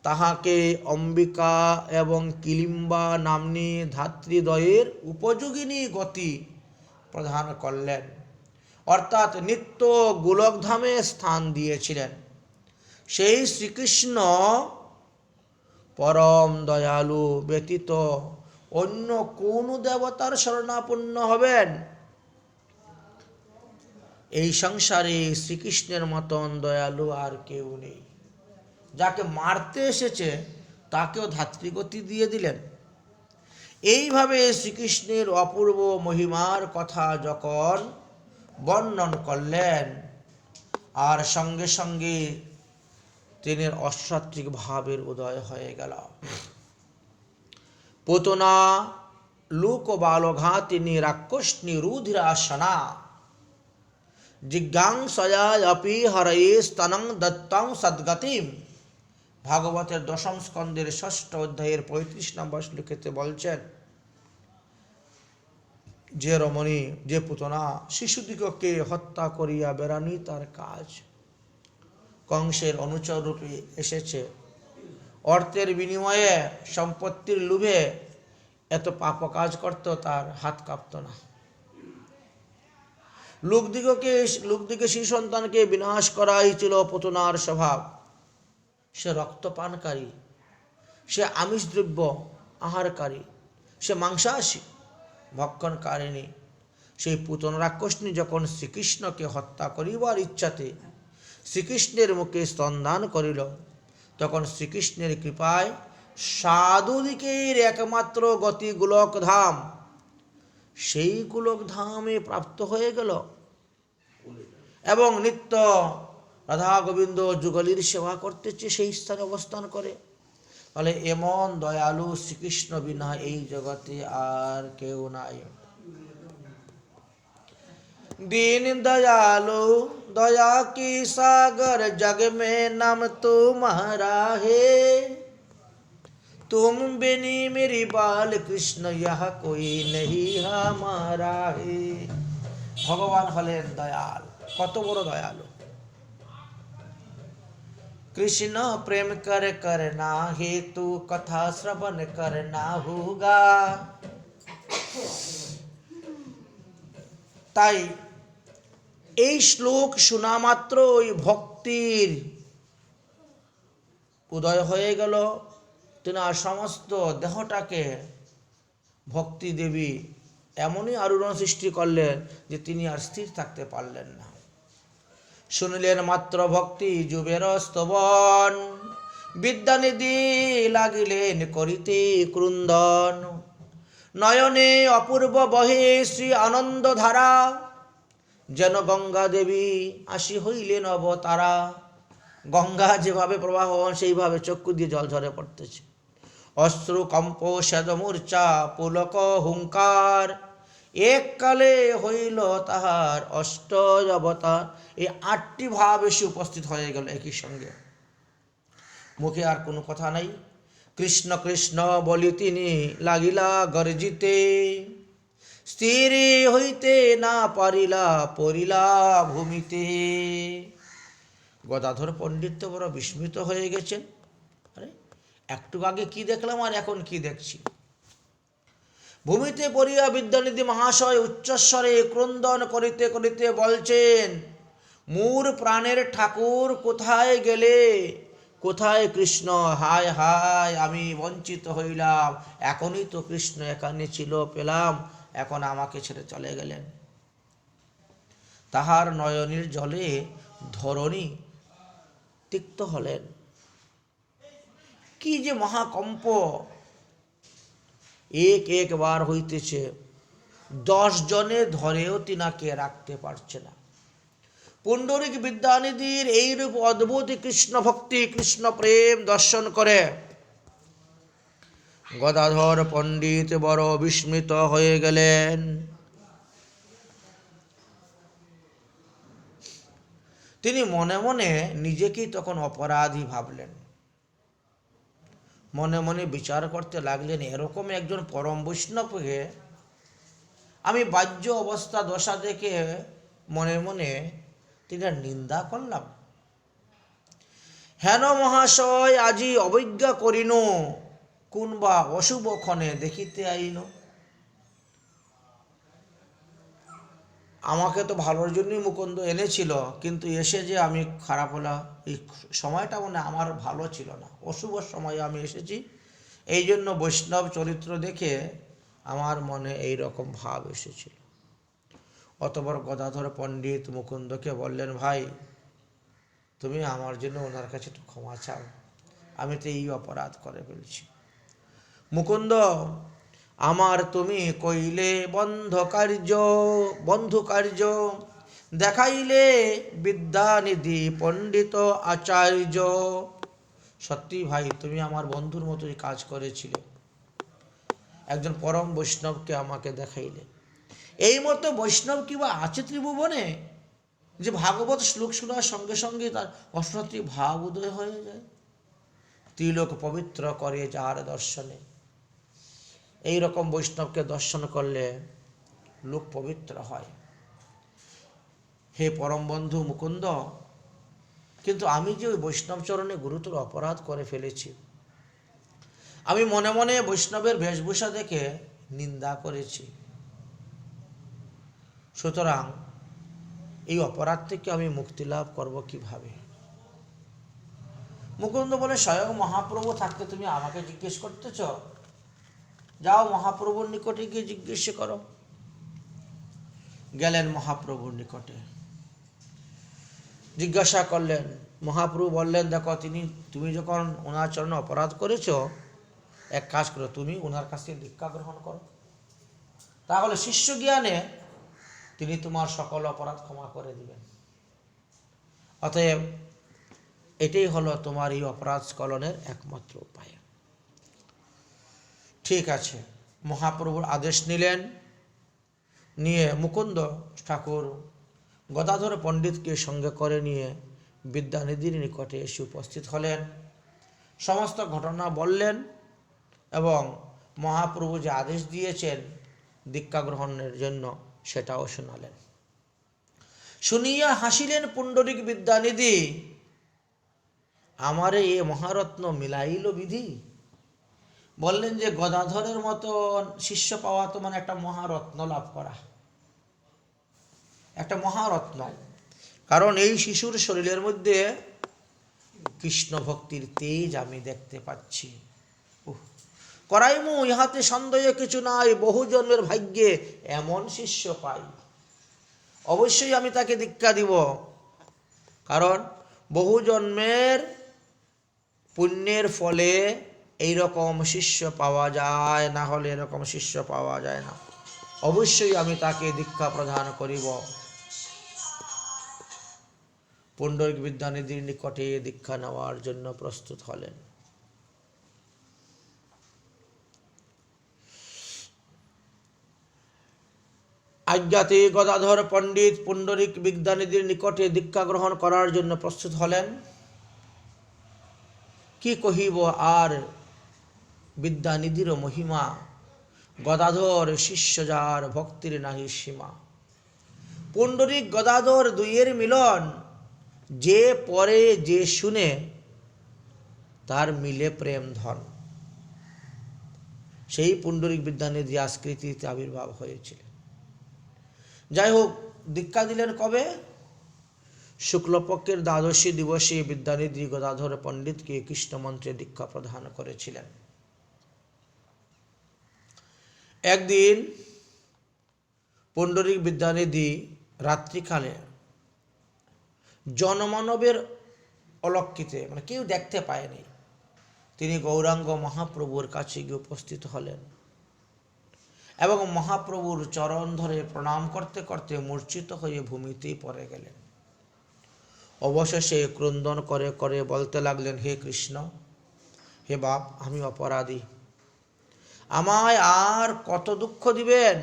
তাহাকে অম্বিকা এবং কিলিম্বা নাম্নী ধাত্রীদ্বয়ের উপযোগিনী গতি প্রদান করলেন, অর্থাৎ নিত্য গোলকধামে স্থান দিয়েছিলেন। সেই শ্রীকৃষ্ণ পরম দয়ালু ব্যতীত অন্য কোন দেবতার শরণাপন্ন হবেন? এই সংসারে শ্রীকৃষ্ণের মতন দয়ালু আর কেউ নেই। যাকে মারতে এসেছে তাকেও ধাত্রীগতি দিয়ে দিলেন। এইভাবে শ্রীকৃষ্ণের অপূর্ব মহিমার কথা যখন বর্ণন করলেন, আর সঙ্গে সঙ্গে তিনি অসাত্ত্বিক ভাবের উদয় হয়ে গেল। পুতনা লোক বালঘাতিনী রাক্ষসনী রুধিরাসনা জিজ্ঞাংসয়া অপি হরয়ে স্তনং দত্তং সদ্গতিম। ভাগবতের দশম স্কন্ধের ৬ষ্ঠ অধ্যায়ের ৩৫ নম্বর শ্লোকেতে বলছেন, যে রমণী, যে পুতনা শিশুদিগকে হত্যা করিয়া বেড়ানি তার কাজ, কংসের অনুচর রূপে এসেছে, অর্থের বিনিময়ে সম্পত্তির লোভে এত পাপ কাজ করত, তার হাত কাঁপত না। লোকদিকে শিশু সন্তানকে বিনাশ করাই ছিল পুতনার স্বভাব। সে রক্তপানকারী, সে আমিষ দ্রব্য আহারকারী, সে মাংসাশী ভক্ষণকারিণী। সেই পুতনা রাক্ষসনী যখন শ্রীকৃষ্ণকে হত্যা করিবার ইচ্ছাতে শ্রীকৃষ্ণের মুখে স্তনদান করিল, তখন শ্রীকৃষ্ণের কৃপায় সাধুদিকের একমাত্র গতি গোলকধাম, সেই গোলকধামে প্রাপ্ত হয়ে গেল এবং নিত্য রাধা গোবিন্দ যুগলীর সেবা করতেছে, সেই স্থানে অবস্থান করে। তাহলে এমন দয়ালু শ্রীকৃষ্ণ বিনা এই জগতে আর কেউ নাই। दीन दयालु दया की सागर जग में नाम तुम्हारा है, तुम बिनी मेरी बाल कृष्ण यह कोई नहीं हमारा है। ভগবান হলেন দয়াল, কত বড় দয়ালু। कृष्ण प्रेम कर करना हेतु कथा श्रवण करना होगा। তাই এই শ্লোক শোনা মাত্র ওই ভক্তির উদয় হয়ে গেল। তিনি আর সমস্ত দেহটাকে ভক্তি দেবী এমনই আলোড়ন সৃষ্টি করলেন যে তিনি আর স্থির থাকতে পারলেন না। শুনিলেন মাত্র ভক্তি যুবের স্তবন, বিদ্যানিধি লাগিলেন করিতে ক্রুন্দন। নয়নে অপূর্ব বহে শ্রী আনন্দ ধারা, যেন গঙ্গা দেবী আসি হইলেন অবতারা। গঙ্গা যেভাবে প্রবাহ সেইভাবে চক্ষু দিয়ে জল ঝরে পড়তেছে। অশ্রু কম্প সেদ মূর্ছা পুলক হুঙ্কার, এককালে হইল তাহার অষ্ট অবতার। এই ৮টি ভাব এসে উপস্থিত হয়ে গেল একই সঙ্গে। মুখে আর কোনো কথা নাই। কৃষ্ণ কৃষ্ণ বলি তিনি লাগিলা গর্জিতে, স্থির হইতে না পারিলা পড়িলা ভূমিতে। গদাধর পণ্ডিত তো বড় বিস্মিত হয়ে গেছেন। আরে একটু আগে কি দেখলাম আর এখন কি দেখছি। ভূমিতে পড়িয়া বিদ্যানিধি মহাশয় উচ্চস্বরে ক্রন্দন করিতে করিতে বলছেন, মোর প্রাণের ঠাকুর কোথায় গেলে? কোথায় কৃষ্ণ? হায় হায়, আমি বঞ্চিত হইলাম। এখনই তো কৃষ্ণ এখানে ছিল, পেলাম, এখন আমাকে ছেড়ে চলে গেলেন। তাহার নয়নের জলে ধরণী তিক্ত হলেন। কি যে মহাকম্প এক একবার হইতেছে। 10 জনে ধরেও তিনাকে রাখতে পারছে না। পুণ্ডরিক বিদ্যানিধির এইরূপ অদ্ভুত কৃষ্ণ ভক্তি, কৃষ্ণ প্রেম দর্শন করে গদাধর পণ্ডিত বড় বিস্মিত হয়ে গেলেন। তিনি মনে মনে নিজেকেই তখন অপরাধী ভাবলেন। মনে মনে বিচার করতে লাগলেন, এরকম একজন পরম বৈষ্ণবকে আমি বাহ্য অবস্থা দশা দেখে মনে মনে তিনি নিন্দা করলাম। হেন মহাশয়, আজি অবজ্ঞা করিন, কোনবা অশুভ ক্ষণে দেখিতে আইন। আমাকে তো ভালোর জন্যই মুকুন্দ এনেছিল, কিন্তু এসে যে আমি খারাপ হলাম, এই সময়টা মনে আমার ভালো ছিল না, অশুভ সময়ে আমি এসেছি, এই জন্য বৈষ্ণব চরিত্র দেখে আমার মনে এই রকম ভাব এসেছিল। অতঃপর গদাধর পণ্ডিত মুকুন্দকে বললেন, ভাই তুমি আমার জন্য ওনার কাছে একটু ক্ষমা চাও, আমি তো এই অপরাধ করে ফেলছি। মুকুন্দ, আমার তুমি কইলে বন্ধু কার্য, দেখাইলে বিদ্যানিধি পণ্ডিত আচার্য। সত্যি ভাই, তুমি আমার বন্ধুর মতোই কাজ করেছিলে, একজন পরম বৈষ্ণবকে আমাকে দেখাইলে। এই মতো বৈষ্ণব কিবা আছে ত্রিভুবনে, যে ভাগবত শ্লোক শোনার সঙ্গে সঙ্গে তার অষ্টাত্রী ভাব উদয় হয়ে যায়, ত্রিলোক পবিত্র করে যার দর্শনে। এই রকম বৈষ্ণবকে দর্শন করলে লোক পবিত্র হয়। হে পরম বন্ধু মুকুন্দ, কিন্তু আমি যে ওই বৈষ্ণব চরণে গুরুতর অপরাধ করে ফেলেছি, আমি মনে মনে বৈষ্ণবের বেশভূষা দেখে নিন্দা করেছি। সুতরাং এই অপরাধ থেকে আমি মুক্তি লাভ করব কিভাবে? মুকুন্দ বলে, স্বয়ং মহাপ্রভু থাকতে তুমি আমাকে জিজ্ঞেস করতেছ? যাও মহাপ্রভুর নিকটে গিয়ে জিজ্ঞেস করো। গেলেন মহাপ্রভুর নিকটে, জিজ্ঞাসা করলেন। মহাপ্রভু বললেন, দেখো তুমি যখন ওনার চরণে অপরাধ করেছ, এক কাজ করো, তুমি ওনার কাছ থেকে দীক্ষা গ্রহণ করো, তাহলে শিষ্য জ্ঞানে তিনি তোমার সকল অপরাধ ক্ষমা করে দিবেন। অতএব এটাই হলো তোমার এই অপরাধ স্খলনের একমাত্র উপায়। ঠিক আছে, মহাপ্রভুর আদেশ নিলেন। নিয়ে মুকুন্দ ঠাকুর গদাধর পণ্ডিতকে সঙ্গে করে নিয়ে বিদ্যানিধির নিকটে এসে উপস্থিত হলেন। সমস্ত ঘটনা বললেন এবং মহাপ্রভু যে আদেশ দিয়েছেন দীক্ষা গ্রহণের জন্য সেটাও শোনালেন। শুনিয়া হাসিলেন পুণ্ডরিক বিদ্যানিধি, আমারে এ মহারত্ন মিলাইল বিধি। বললেন যে গদাধরের মতো শিষ্য পাওয়া তো মানে একটা মহারত্ন লাভ করা, একটা মহারত্ন। কারণ এই শিশুর শরীরের মধ্যে কৃষ্ণ ভক্তির তেজ আমি দেখতে পাচ্ছি। করাইমু ইহাতে সন্দেহ কিছু নাই, বহু জন্মের ভাগ্যে এমন শিষ্য পাই। অবশ্যই আমি তাকে দীক্ষা দিব, কারণ বহু জন্মের পুণ্যের ফলে এইরকম শিষ্য পাওয়া যায়, না হলে এরকম শিষ্য পাওয়া যায় না। অবশ্যই আমি তাকে দীক্ষা প্রদান করিব। পুণ্ডরিক বিদ্যানিধির নিকটে দীক্ষা নেওয়ার জন্য প্রস্তুত হলেন। আজ্ঞাতে গদাধর পণ্ডিত পুণ্ডরিক বিদ্যানিধির নিকটে দীক্ষা গ্রহণ করার জন্য প্রস্তুত হলেন। কি কহিব আর বিদ্যানিধির মহিমা, গদাধর শিষ্য যার ভক্তির নাহি সীমা। পুণ্ডরিক গদাধর দুইয়ের মিলন, যে পরে যে শুনে তার মিলে প্রেম ধন। সেই পুণ্ডরিক বিদ্যানিধি আকৃতিতে আবির্ভাব হয়েছিলেন। যাই হোক, দীক্ষা দিলেন কবে? শুক্লপক্ষের দ্বাদশী দিবসে বিদ্যানিধি গদাধর পণ্ডিতকে কৃষ্ণমন্ত্রে দীক্ষা প্রদান করেছিলেন। একদিন পুণ্ডরিক বিদ্যানিধি রাত্রিকালে জনমানবের অলক্ষিতে, মানে কেউ দেখতে পায়নি, তিনি গৌরাঙ্গ মহাপ্রভুর কাছে গিয়ে উপস্থিত হলেন এবং মহাপ্রভুর চরণ ধরে প্রণাম করতে করতে মূর্ছিত হয়ে ভূমিতেই পড়ে গেলেন। অবশেষে ক্রন্দন করে করে বলতে লাগলেন, হে কৃষ্ণ, হে বাপ, আমি অপরাধী, আমায় আর কত দুঃখ দিবেন?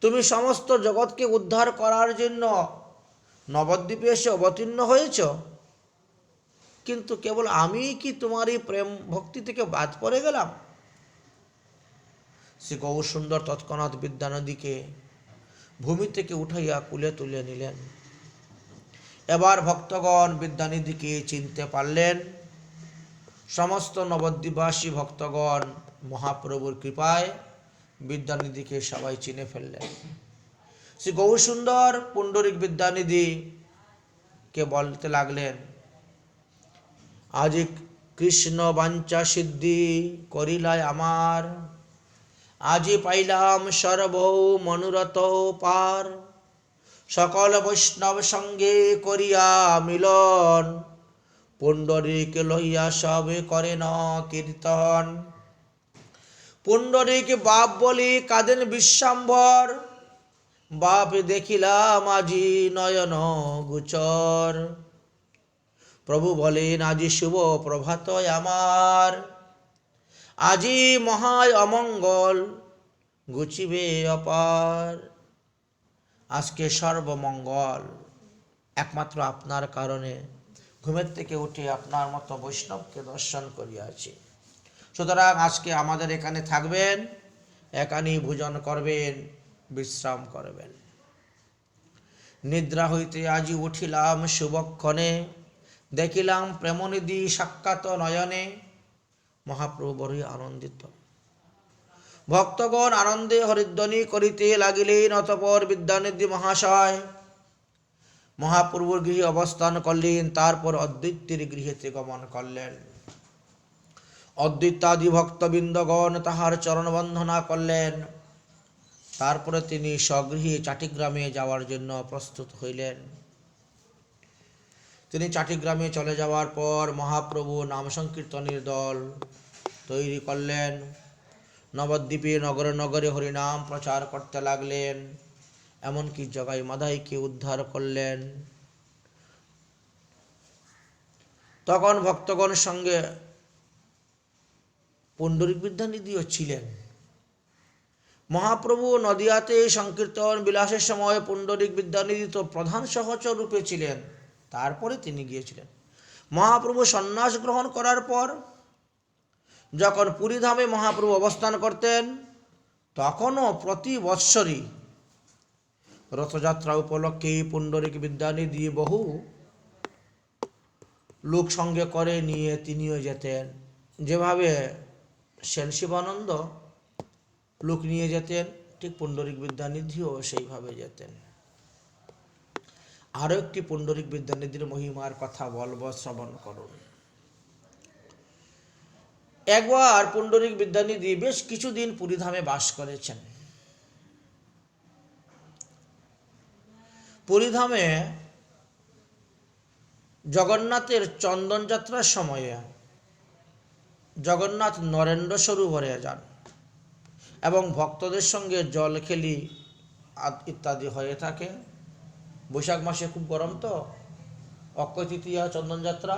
তুমি সমস্ত জগৎকে উদ্ধার করার জন্য নবদ্বীপে এসে অবতীর্ণ হয়েছ, কিন্তু কেবল আমি কি তোমার এই প্রেম ভক্তি থেকে বাদ পড়ে গেলাম? শ্রী গৌরসুন্দর তৎক্ষণাৎ বিদ্যানদীকে ভূমি থেকে উঠাইয়া কুলে তুলে নিলেন। এবার ভক্তগণ বিদ্যানিধিকে চিনতে পারলেন। সমস্ত নবদ্বীপবাসী ভক্তগণ মহাপ্রভুর কৃপায় বিদ্যানিধিকে সবাই চিনে ফেললেন। শ্রী গৌরসুন্দর পুণ্ডরিক বিদ্যানিধিকে বলতে লাগলেন, আজি কৃষ্ণ বাঞ্ছা সিদ্ধি করিলাই আমার, আজি পাইলাম সর্ব মনোরথ পার, সকল বৈষ্ণব সঙ্গে করিয়া মিলন, পুণ্ডরিক লইয়া সবে করে ন কীর্তন। পুণ্ডরিক বাপ বলি কাঁদেন বিশ্বাম্বর, বাপ দেখিলাম আজি নয়ন গোচর। প্রভু বলেন, আজি শুভ প্রভাত আমার, আজি মহায় অমঙ্গল গুছিবে অপার। আজকে সর্বমঙ্গল একমাত্র আপনার কারণে ঘুমের থেকে উঠে আপনার মতো বৈষ্ণবকে দর্শন করিয়াছি। সুতরাং আজকে আমাদের এখানে থাকবেন, এখানেই ভোজন করবেন, বিশ্রাম করবেন। নিদ্রা হইতে আজি উঠিলাম শুভক্ষণে, দেখিলাম প্রেমনিধি সাক্ষাৎ নয়নে। মহাপ্রভু বড়ই আনন্দিত। ভক্তগণ আনন্দে হরিধ্বনি করিতে লাগিলেন। অতঃপর বিদ্যানিধি মহাশয় মহাপ্রভুর গৃহে অবস্থান করলেন, তারপর অদ্বৈতের গৃহেতে গমন করলেন। অদ্বৈতাদি ভক্তবৃন্দগণ তাহার চরণ বন্দনা করলেন। তারপরে তিনি স্বগৃহে চাটিগ্রামে যাওয়ার জন্য প্রস্তুত হইলেন। তিনি চাটিগ্রামে চলে যাওয়ার পর মহাপ্রভু নাম সংকীর্তনের দল তৈরি করলেন। নবদ্বীপে নগরে নগরে হরিনাম প্রচার করতে লাগলেন। এমনকি জগাই মাধাইকে উদ্ধার করলেন। তখন ভক্তগণের সঙ্গে পুণ্ডরিক বিদ্যানিধিও ছিলেন। মহাপ্রভু নদিয়াতে সংকীর্তন বিলাসের সময় পুণ্ডরিক বিদ্যানিধি তো প্রধান সহচর রূপে ছিলেন। তারপরে তিনি গিয়েছিলেন। মহাপ্রভু সন্ন্যাস গ্রহণ করার পর যখন পুরীধামে মহাপ্রভু অবস্থান করতেন, তখনও প্রতি বৎসরই রথযাত্রা উপলক্ষে পুণ্ডরিক বিদ্যানিধি বহু লোক সঙ্গে করে নিয়ে তিনিও যেতেন। যেভাবে সেন শিবানন্দ লোক নিয়ে যেতেন, ঠিক পুণ্ডরিক বিদ্যানিধিও সেইভাবে যেতেন। আরও একটি পুণ্ডরিক বিদ্যানিধির মহিমার কথা বলব, শ্রবণ করুন। একবার পুণ্ডরিক বিদ্যানিধি বেশ কিছুদিন পুরীধামে বাস করেছেন। পুরীধামে জগন্নাথের চন্দন যাত্রার সময়ে জগন্নাথ নরেন্দ্র সরোবরে যান এবং ভক্তদের সঙ্গে জল খেলি ইত্যাদি হয়ে থাকে। বৈশাখ মাসে খুব গরম, তো অক্ষয় তৃতীয়া চন্দন যাত্রা,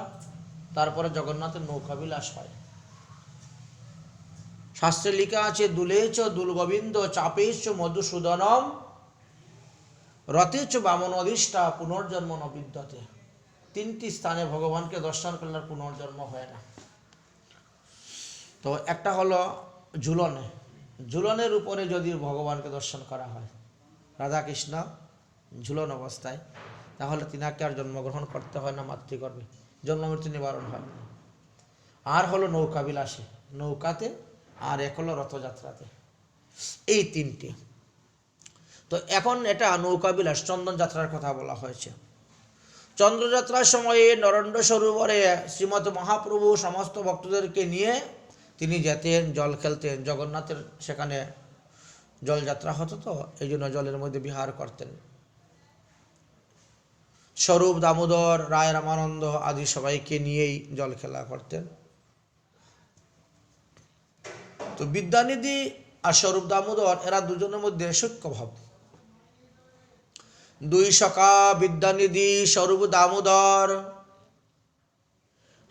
তারপরে জগন্নাথের নৌকা বিলাস হয়। শাস্ত্রে লেখা আছে, দুলেচ দুল গোবিন্দ চাপেচ মধুসূদনম, রথেচ বামন অধিষ্ঠা পুনর্জন্ম ন বিদ্যতে। তিনটি স্থানে ভগবানকে দর্শন করলে পুনর্জন্ম হয় না। তো একটা হলো ঝুলনে, ঝুলনের উপরে যদি ভগবানকে দর্শন করা হয়, রাধাকৃষ্ণ ঝুলন অবস্থায়, তাহলে তিনাকে আর জন্মগ্রহণ করতে হয় না, মাতৃগর্ভে জন্ম মৃত্যু নিবারণ হয়। আর হলো নৌকা বিলাসে, নৌকাতে, আর এক হলো রথযাত্রাতে। এই তিনটি। তো এখন এটা নৌকা বিলাস চন্দন যাত্রার কথা বলা হয়েছে। চন্দ্রযাত্রার সময়ে নরেন্দ্র সরোবরে শ্রীমৎ মহাপ্রভু সমস্ত ভক্তদেরকে নিয়ে তিনি যেতেন, জল খেলতেন। জগন্নাথের সেখানে জলযাত্রা হতো, তো এই জন্য জলের মধ্যে বিহার করতেন। স্বরূপ, দামোদর, রায় রামানন্দ আদি সবাইকে নিয়েই জল খেলা করতেন। তো বিদ্যানিধি আর স্বরূপ দামোদর এরা দুজনের মধ্যে সখ্যভাব। দুই সখা বিদ্যানিধি স্বরূপ দামোদর,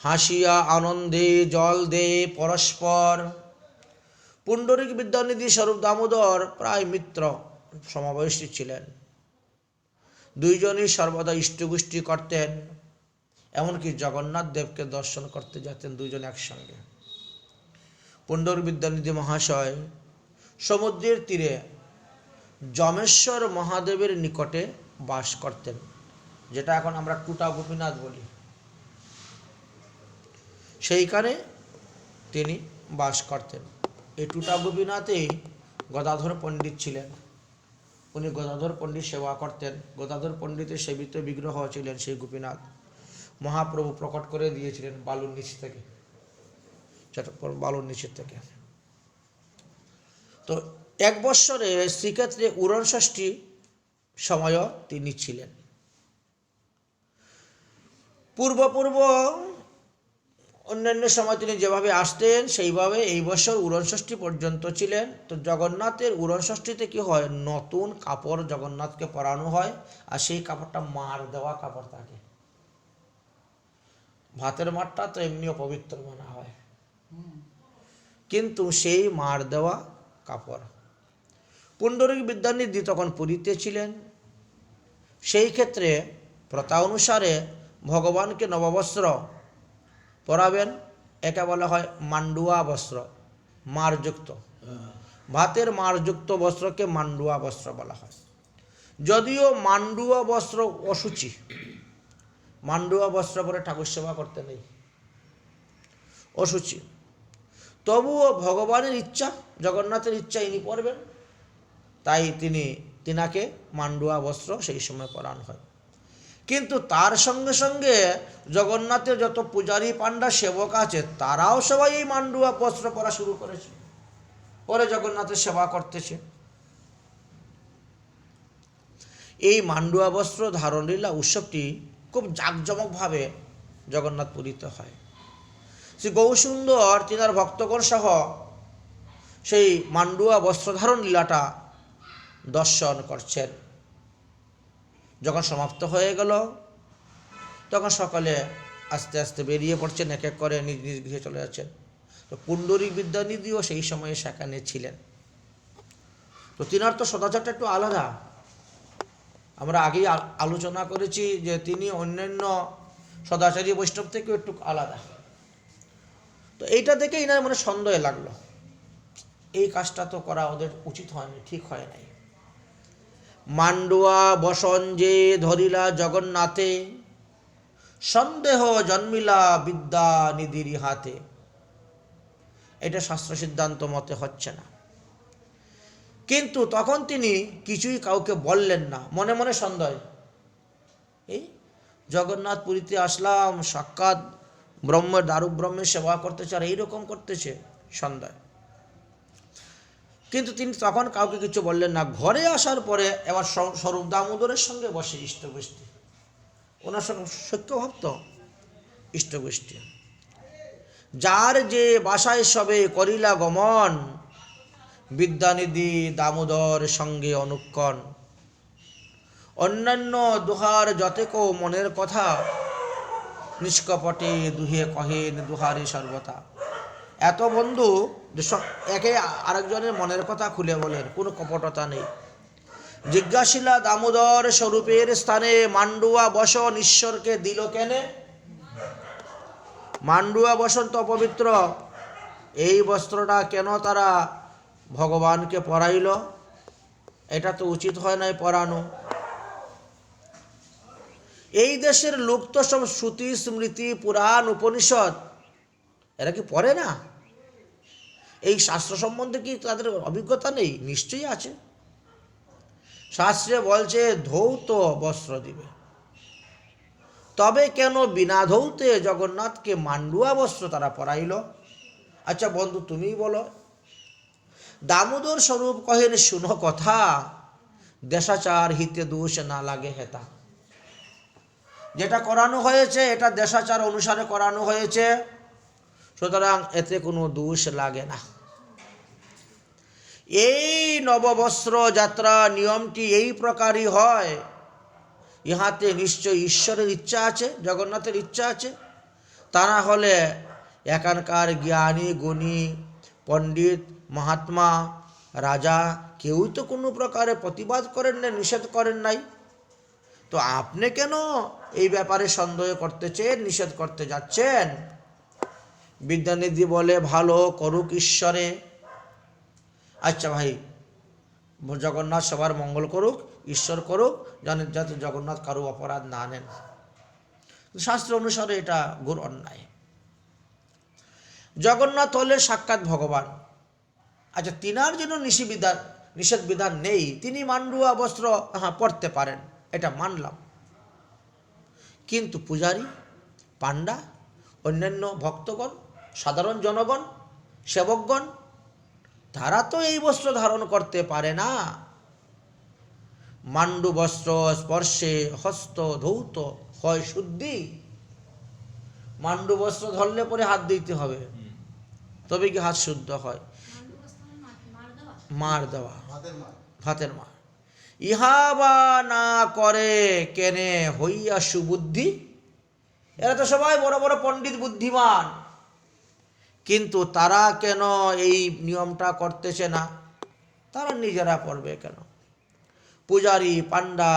হাসিয়া আনন্দে জল দে পরস্পর। পুণ্ডরিক বিদ্যানিধি স্বরূপ দামোদর প্রায় মিত্র সমবয়সী ছিলেন। দুইজনই সর্বদা ইষ্টগোষ্ঠী করতেন, এমনকি জগন্নাথ দেবকে দর্শন করতে যেতেন দুইজন একসঙ্গে। পুণ্ডরিক বিদ্যানিধি মহাশয় সমুদ্রের তীরে যমেশ্বর মহাদেবের নিকটে বাস করতেন, যেটা এখন আমরা টুটা গোপীনাথ বলি। সেইখানে তিনি বাস করতেন। এই টুটা গোপীনাথেই গদাধর পণ্ডিত ছিলেন। উনি গদাধর পণ্ডিত সেবা করতেন। গদাধর পণ্ডিতের সেবিত বিগ্রহ ছিলেন সেই গোপীনাথ। মহাপ্রভু প্রকট করে দিয়েছিলেন বালুর নিচ থেকে, বালুর নিচের থেকে। তো এক বৎসরে শ্রীক্ষেত্রে উড়ন ষষ্ঠী সময়ও তিনি ছিলেন। পূর্ব অন্যান্য সময় তিনি যেভাবে আসতেন সেইভাবে এই বছর উড়ন ষষ্ঠী পর্যন্ত ছিলেন। তো জগন্নাথের উড়ন ষষ্ঠীতে কি হয়, নতুন কাপড় জগন্নাথকে পরানো হয়, আর সেই কাপড়টা মার দেওয়া কাপড় থাকে। ভাতের মারটা তো এমনিও পবিত্র মানা হয়, কিন্তু সেই মার দেওয়া কাপড়। পুণ্ডরিক বিদ্যানিধি তখন পুরীতে ছিলেন। সেই ক্ষেত্রে প্রথা অনুসারে ভগবানকে নববস্ত্র পরাবেন, একে বলা হয় মান্ডুয়া বস্ত্র, মারযুক্ত। ভাতের মারযুক্ত বস্ত্রকে মান্ডুয়া বস্ত্র বলা হয়। যদিও মান্ডুয়া বস্ত্র অসুচি, মান্ডুয়া বস্ত্র পরে ঠাকুর সেবা করতে নেই, অসুচি। তবুও ভগবানের ইচ্ছা, জগন্নাথের ইচ্ছা ইনি পরবেন, তাই তিনাকে মান্ডুয়া বস্ত্র সেই সময় পরানো হয়। কিন্তু তার সঙ্গে সঙ্গে জগন্নাথের যত পূজারী পাণ্ডা সেবক আছে তারাও সবাই এই মান্ডুয়া বস্ত্র পরা শুরু করেছে, পরে জগন্নাথের সেবা করতেছে। এই মান্ডুয়া বস্ত্র ধারণ লীলা উৎসবটি খুব জাঁকজমকভাবে জগন্নাথ পুরীতে হয়। শ্রী গৌরসুন্দর তিনার ভক্তগণ সহ সেই মান্ডুয়া বস্ত্রধারণ লীলাটা দর্শন করছেন। যখন সমাপ্ত হয়ে গেল তখন সকালে আস্তে আস্তে বেরিয়ে পড়ছেন, এক এক করে নিজ নিজ গৃহে চলে যাচ্ছেন। তো পুণ্ডরিক বিদ্যানিধিও সেই সময়ে সেখানে ছিলেন। তো তিনার তো সদাচারটা একটু আলাদা। আমরা আগেই আলোচনা করেছি যে তিনি অন্যান্য সদাচারী বৈষ্ণব থেকেও একটু আলাদা। তো এইটা দেখে ইনার মনে সন্দেহ লাগলো, এই কাজটা তো করা ওদের উচিত হয়নি, ঠিক হয় নাই। মান্ডুয়া বসন যে ধরিলা জগন্নাথে, সন্দেহ জন্মিলা বিদ্যানিধির হাতে। এটা শাস্ত্র সিদ্ধান্ত মতে হচ্ছে না। কিন্তু তখন তিনি কিছুই কাউকে বললেন না, মনে মনে সন্দেহ। এই জগন্নাথ পুরীতে আসলাম, সাক্ষাৎ ব্রহ্মের দারুক ব্রহ্মের সেবা করতেছে, আর এইরকম করতেছে, সন্দেহ। কিন্তু তিনি তখন কাউকে কিছু বললেন না। ঘরে আসার পরে এবার স্বরূপ দামোদরের সঙ্গে বসে ইষ্টগোষ্ঠী, ওনার সঙ্গে সখ্যভক্ত ইষ্টগোষ্ঠী। যার যে বাসায় সবে করিলা গমন, বিদ্যানিধি দামোদর সঙ্গে অনুক্ষণ। অন্যান্য দুহার যতেকো মনের কথা, নিষ্কপটে দুহে কহেন দুহারে সর্বতা। এত বন্ধু যে একে আরেকজনের মনের কথা খুলে বলেন, কোনো কপটতা নেই। জিজ্ঞাসিলা দামোদর স্বরূপের স্থানে, মান্ডুয়া বসন ঈশ্বরকে দিল কেনে? মান্ডুয়া বসন তো অপবিত্র, এই বস্ত্রটা কেন তারা ভগবানকে পরাইল? এটা তো উচিত হয় নাই পরানো। এই দেশের লোক তো সব শ্রুতি স্মৃতি পুরাণ উপনিষদ এরা কি পড়ে না? এই শাস্ত্র সম্বন্ধে কি তাদের অভিজ্ঞতা নেই? নিশ্চয়ই আছে। শাস্ত্রে বলছে ধৌত বস্ত্র দিবে, তবে কেন বিনা ধৌতে জগন্নাথকে মান্ডুয়া বস্ত্র তারা পরাইল? আচ্ছা বন্ধু তুমিই বলো। দামোদর স্বরূপ কহেন শুনো কথা, দেশাচার হিতে দোষ না লাগে হেতা। যেটা করানো হয়েছে এটা দেশাচার অনুসারে করানো হয়েছে, সুতরাং এতে কোনো দোষ লাগে না। এই নববস্ত্র যাত্রা নিয়মটি এই প্রকারই হয়, ইহাতে নিশ্চয় ঈশ্বরের ইচ্ছা আছে, জগন্নাথের ইচ্ছা আছে। তা না হলে এখানকার জ্ঞানী গুণী পণ্ডিত মহাত্মা রাজা কেউই তো কোনো প্রকারে প্রতিবাদ করেন না, নিষেধ করেন নাই। তো আপনি কেন এই ব্যাপারে সন্দেহ করতেছেন, নিষেধ করতে যাচ্ছেন? বিদ্যানিধি বলে, ভালো করুক ঈশ্বরে। আচ্ছা ভাই, জগন্নাথ সবার মঙ্গল করুক, ঈশ্বর করুক, জানেন যাতে জগন্নাথ কারো অপরাধ না নেন। শাস্ত্র অনুসারে এটা ঘোর অন্যায়। জগন্নাথ হলে সাক্ষাৎ ভগবান। আচ্ছা, তিনার জন্য নিষেধ বিধান নেই, তিনি মান্ডুয়া বস্ত্র পরতে পারেন, এটা মানলাম। কিন্তু পূজারী, পাণ্ডা, অন্যান্য ভক্তগণ, সাধারণ জনগণ, সেবকগণ, তারা তো এই বস্ত্র ধারণ করতে পারে না। মান্ডু বস্ত্র স্পর্শে হস্ত ধৌত হয় শুদ্ধি। মান্ডু বস্ত্র ধরলে পরে হাত দিতে হবে, তবে কি হাত শুদ্ধ হয়। মার দেওয়া, হাতের মার। ইহা বা না করে কেনে হইয়া সুবুদ্ধি। এরা তো সবাই বড় বড় পণ্ডিত বুদ্ধিমান, কিন্তু তারা কেন এই নিয়মটা করতেছে না? তারা নিজেরা পড়বে কেন? পূজারী, পাণ্ডা,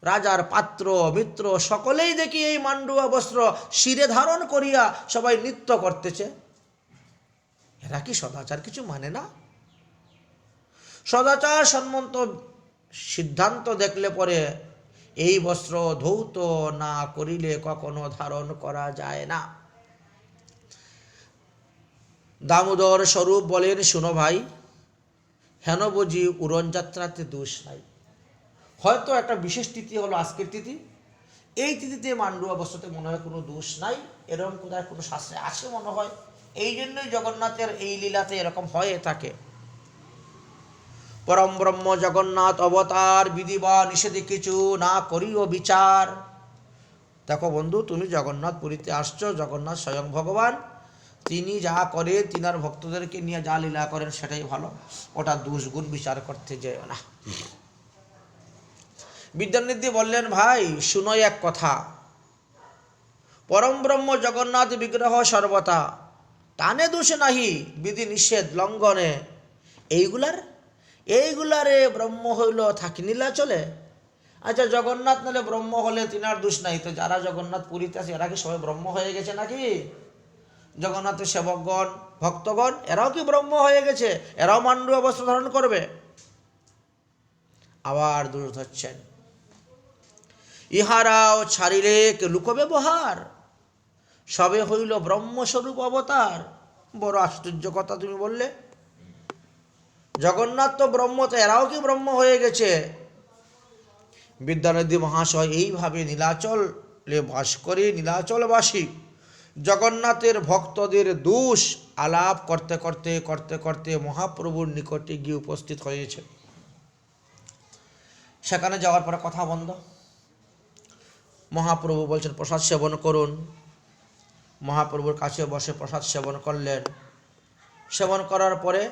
রাজার পাত্র মিত্র সকলেই দেখি এই মান্ডুয়া বস্ত্র শিরে ধারণ করিয়া সবাই নৃত্য করতেছে। এরা কি সদাচার কিছু মানে না? সদাচার সম্মত সিদ্ধান্ত দেখলে পরে এই বস্ত্র ধৌত না করিলে কখনো ধারণ করা যায় না। দামোদর স্বরূপ বলেন, শুনো ভাই, হেন বুঝি উড়ন যাত্রাতে দোষ নাই। হয়তো একটা বিশেষ তিথি হলো আজকের তিথি, এই তিথিতে মান্ডুয়া বস্ত্রতে মনে হয় কোনো দোষ নাই, এরকম কোথায় কোনো শাস্ত্রে আছে মনে হয়। এই জন্যই জগন্নাথের এই লীলাতে এরকম হয়ে থাকে। পরম ব্রহ্ম জগন্নাথ অবতার বিধি বা নিষেধে কিছু না করিও বিচার। দেখো বন্ধু, তুমি জগন্নাথ পুরীতে আসছো, জগন্নাথ স্বয়ং ভগবান, তিনি যা করে, তিনার ভক্তদেরকে নিয়ে যা লীলা করেন সেটাই ভালো, ওটা দোষ গুণ বিচার করতে যেও না। বিদ্যানিধি বললেন, ভাই শুনো এক কথা, পরম ব্রহ্ম জগন্নাথ বিগ্রহ সর্বতা, তানে দোষে নাহি বিধি নিষেধ লঙ্ঘনে। এইগুলারে ব্রহ্ম হইল থাকি নীলাচলে। আচ্ছা, জগন্নাথ নাহলে ব্রহ্ম হলে তিনার দোষ নাই, তো যারা জগন্নাথ পুরীতে আছে এরা কি সবাই ব্রহ্ম হয়ে গেছে নাকি? জগন্নাথের সেবকগণ, ভক্তগণ, এরাও কি ব্রহ্ম হয়ে গেছে? এরাও মান্ডুয়া বস্ত্র ধারণ করবে? আবার দোষ ধরছেন, ইহারাও ছাড়িলে লোক ব্যবহার, সবে হইল ব্রহ্মস্বরূপ অবতার। বড় আশ্চর্য কথা তুমি বললে। জগন্নাথ তো ব্রহ্ম, তো এরাও কি ব্রহ্ম হয়ে গেছে? বিদ্যানিধি মহাশয় এইভাবে নীলাচলে বাস করে নীলাচলবাসী জগন্নাথের ভক্তদের দোষ আলাপ করতে করতে করতে করতে মহাপ্রভুর নিকটে গিয়ে উপস্থিত হয়েছে। সেখানে যাওয়ার পরে কথা বন্ধ। মহাপ্রভু বলছেন প্রসাদ সেবন করুন। মহাপ্রভুর কাছে বসে প্রসাদ সেবন করলেন। সেবন করার পরে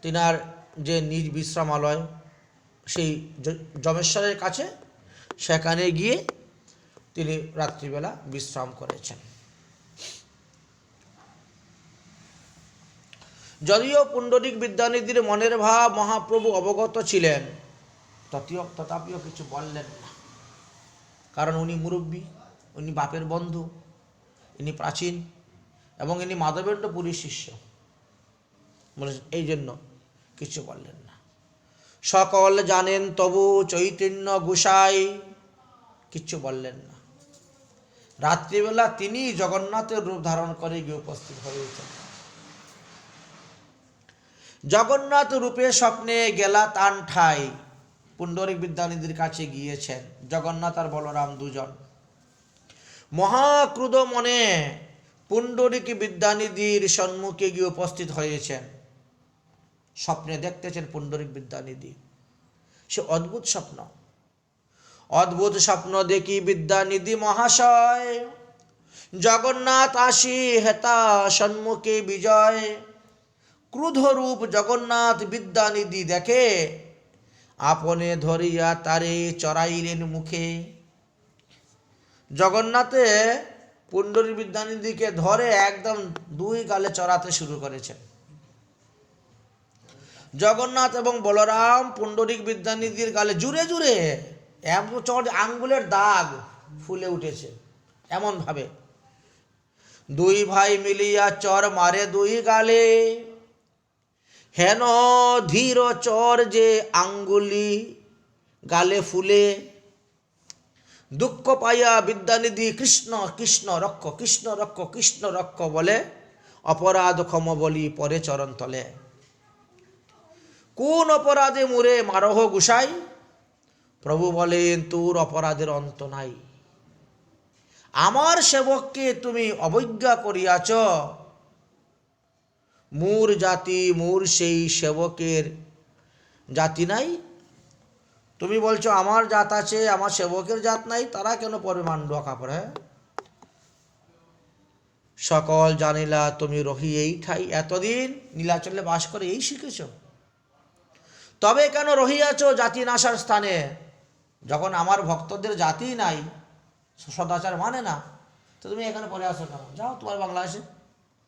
তিনার যে নিজ বিশ্রামালয়, সেই যমেশ্বরের কাছে, সেখানে গিয়ে তিনি রাত্রিবেলা বিশ্রাম করেছেন। যদিও পুণ্ডরিক বিদ্যানিধির মনের ভাব মহাপ্রভু অবগত ছিলেন, তথাপিও কিছু বললেন না, কারণ উনি মুরব্বী, উনি বাপের বন্ধু, ইনি প্রাচীন এবং ইনি মাধবেন্দ্র পুরীর শিষ্য, বলে এই জন্য কিছু বললেন না। সকল জানেন তবু চৈতন্য গোসাই, কিচ্ছু বললেন না। রাত্রিবেলা তিনি জগন্নাথের রূপ ধারণ করে গিয়ে উপস্থিত হয়েছেন। জগন্নাথ রূপে স্বপ্নে গেলা তান ঠাই পুণ্ডরিক বিদ্যানিধির কাছে গিয়েছেন জগন্নাথ আর বলরাম দুজন। মহাক্রুধ মনে পুণ্ডরিক বিদ্যানিধির সম্মুখে গিয়ে উপস্থিত হয়েছেন। স্বপ্নে দেখতেছেন পুণ্ডরিক বিদ্যানিধি, সে অদ্ভুত স্বপ্ন দেখি বিদ্যানিধি মহাশয়, জগন্নাথ আসি হেতা সম্মুখে বিজয়, ক্রুধরূপ জগন্নাথ বিদ্যানিধি দেখে, আপনে ধরিয়া তারে চড়াইলেন মুখে। জগন্নাথে পুণ্ডরীক বিদ্যানিধিকে ধরে একদম দুই গালে চড়াতে শুরু করেছেন। জগন্নাথ এবং বলরাম পুণ্ডরীক বিদ্যানিধির গালে জুড়ে জুড়ে আঙ্গুলের দাগ ফুলে উঠেছে এমন ভাবে। দুই ভাই মিলিয়া চর মারে দুই গালে, হেন ধীর চর যে আঙ্গুলি গালে ফুলে। দুঃখ পাইয়া বিদ্যানিধি কৃষ্ণ কৃষ্ণ রক্ষ, কৃষ্ণ রক্ষ, কৃষ্ণ রক্ষ বলে অপরাধ ক্ষম বলি পরে চরণ তলে। কোন অপরাধে মুরে মারহ গুসাই, প্রভু বলেন তোর অপরাধের অন্ত নাই। আমার সেবককে তুমি অবজ্ঞা করিয়াছ, মোর জাতি মোর সেই সেবকের জাতি নাই। তুমি বলছো আমার জাত আছে, আমার সেবকের জাত নাই, তারা কেন পরবে মান্ডুয়া কাপড়? সকল জানিলা তুমি রহি এই ঠাই, এতদিন নীলাচলে বাস করে এই শিখেছ, তবে কেন রহিয়াছ জাতি নাশার স্থানে? যখন আমার ভক্তদের জাতি নাই, সদাচার মানে না, তো তুমি এখানে পড়ে আসো কেন? যাও তোমার বাংলাদেশে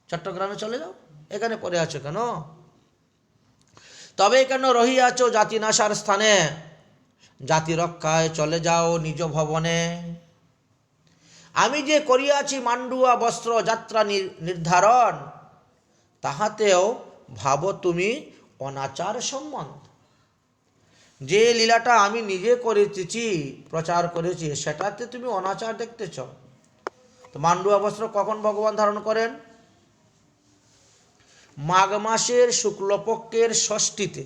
চট্টগ্রামে চলে যাও, এখানে পড়ে আছো কেন? তবে কেন রহিয়াছ জাতি নাশার স্থানে, জাতি রক্ষায় চলে যাও নিজ ভবনে। আমি যে করিয়াছি মান্ডুয়া বস্ত্র যাত্রা নির্ধারণ, তাহাতেও ভাবো তুমি অনাচার সম্বন্ধ। যে লীলাটা আমি নিজে করেছি, প্রচার করেছি, সেটাতে তুমি অনাচার দেখতেছ। তো মান্ডুয়া বস্ত্র কখন ভগবান ধারণ করেন? মাঘ মাসের শুক্লপক্ষের ষষ্ঠীতে,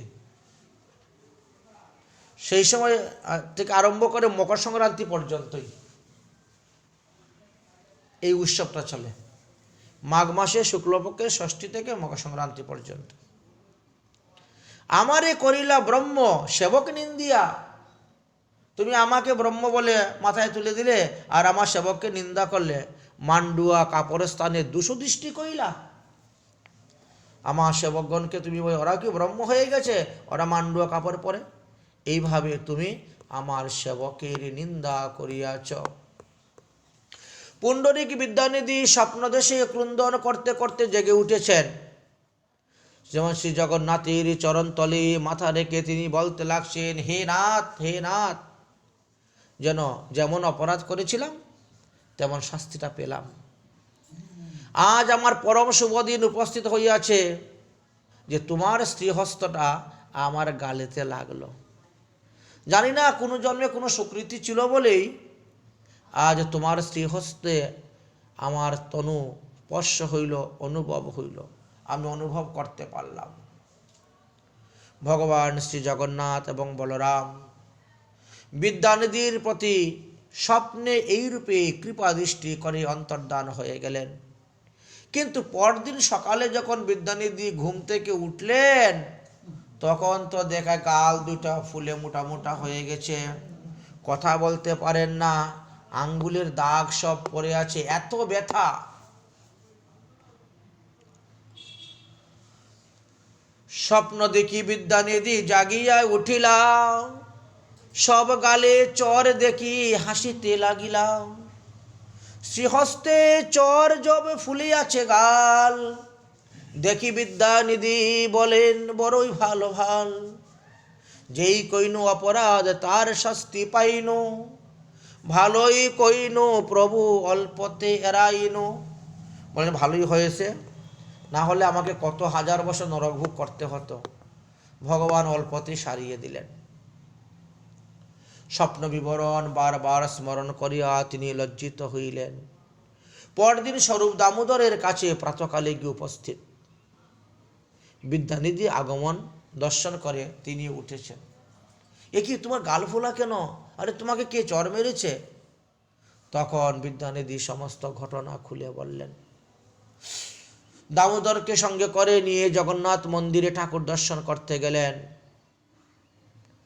সেই সময় থেকে আরম্ভ করে মকর সংক্রান্তি পর্যন্তই এই উৎসবটা চলে। মাঘ মাসে শুক্লপক্ষের ষষ্ঠী থেকে মকর সংক্রান্তি পর্যন্ত। আমারে করিলা ব্রহ্ম সেবক নিন্দিয়া, তুমি আমাকে ব্রহ্ম বলে মাথায় তুলে দিলে আর আমার সেবককে নিন্দা করলে। মান্ডুয়া কাপড়ের স্থানে দুষদৃষ্টি কইলা। আমার সেবকগণকে তুমি বলে ওরা কি ব্রহ্ম হয়ে গেছে, ওরা মান্ডুয়া কাপড় পরে? এইভাবে তুমি আমার সেবকের নিন্দা করিয়াছ। পুণ্ডরীক বিদ্যানিধি স্বপ্নদেশে ক্রন্দন করতে করতে জেগে উঠেছেন। যেমন শ্রী জগন্নাথের চরণতলে মাথা রেখে তিনি বলতে লাগছেন, হে নাথ, হে নাথ, যেন যেমন অপরাধ করেছিলাম তেমন শাস্তিটা পেলাম। আজ আমার পরম শুভ দিন উপস্থিত হইয়াছে যে তোমার শ্রীহস্তটা আমার গালেতে লাগলো। জানি না কোনো জন্মে কোনো সুকৃতি ছিল বলেই আজ তোমার শ্রীহস্তে আমার তনু স্পর্শ হইল, অনুভব হইল, আমি অনুভব করতে পারলাম। ভগবান শ্রী জগন্নাথ এবং বলরাম বিদ্যানিধির প্রতি স্বপ্নে এইরূপে কৃপা দৃষ্টি করে অন্তর্ধান হয়ে গেলেন। কিন্তু পরদিন সকালে যখন বিদ্যানিধি ঘুম থেকে উঠলেন, তখন তো দেখা গাল দুটা ফুলে মোটা মোটা হয়ে গেছে, কথা বলতে পারেন না, আঙ্গুলের দাগ সব পড়ে আছে, এত ব্যথা। স্বপ্ন দেখি বিদ্যানিধি জাগিয়া উঠিলাম, সব গালে চর দেখি হাসিতে লাগিলাম। শ্রীহস্তে চর জবে ফুলিয়াছে গাল, দেখি বিদ্যানিধি বলেন বড়ই ভালো ভাল। যেই কইনু অপরাধ তার শাস্তি পাইনু, ভালোই কইনু প্রভু অল্পতে এড়াইনু। বলেন ভালোই হয়েছে, না হলে আমাকে কত হাজার বছর নরকভোগ করতে হতো, ভগবান অল্পতে সারিয়ে দিলেন। স্বপ্ন বিবরণ বারবার স্মরণ করিয়া তিনি লজ্জিত হইলেন। পরদিন স্বরূপ দামোদরের কাছে প্রাতকালে গিয়ে উপস্থিত। বিদ্যানিধি আগমন দর্শন করে তিনি উঠেছেন। এ কি তোমার গাল ফোলা কেন? আরে তোমাকে কে চর মেরেছে? তখন বিদ্যানিধি সমস্ত ঘটনা খুলে বললেন। দামোদরকে সঙ্গে করে নিয়ে জগন্নাথ মন্দিরে ঠাকুর দর্শন করতে গেলেন।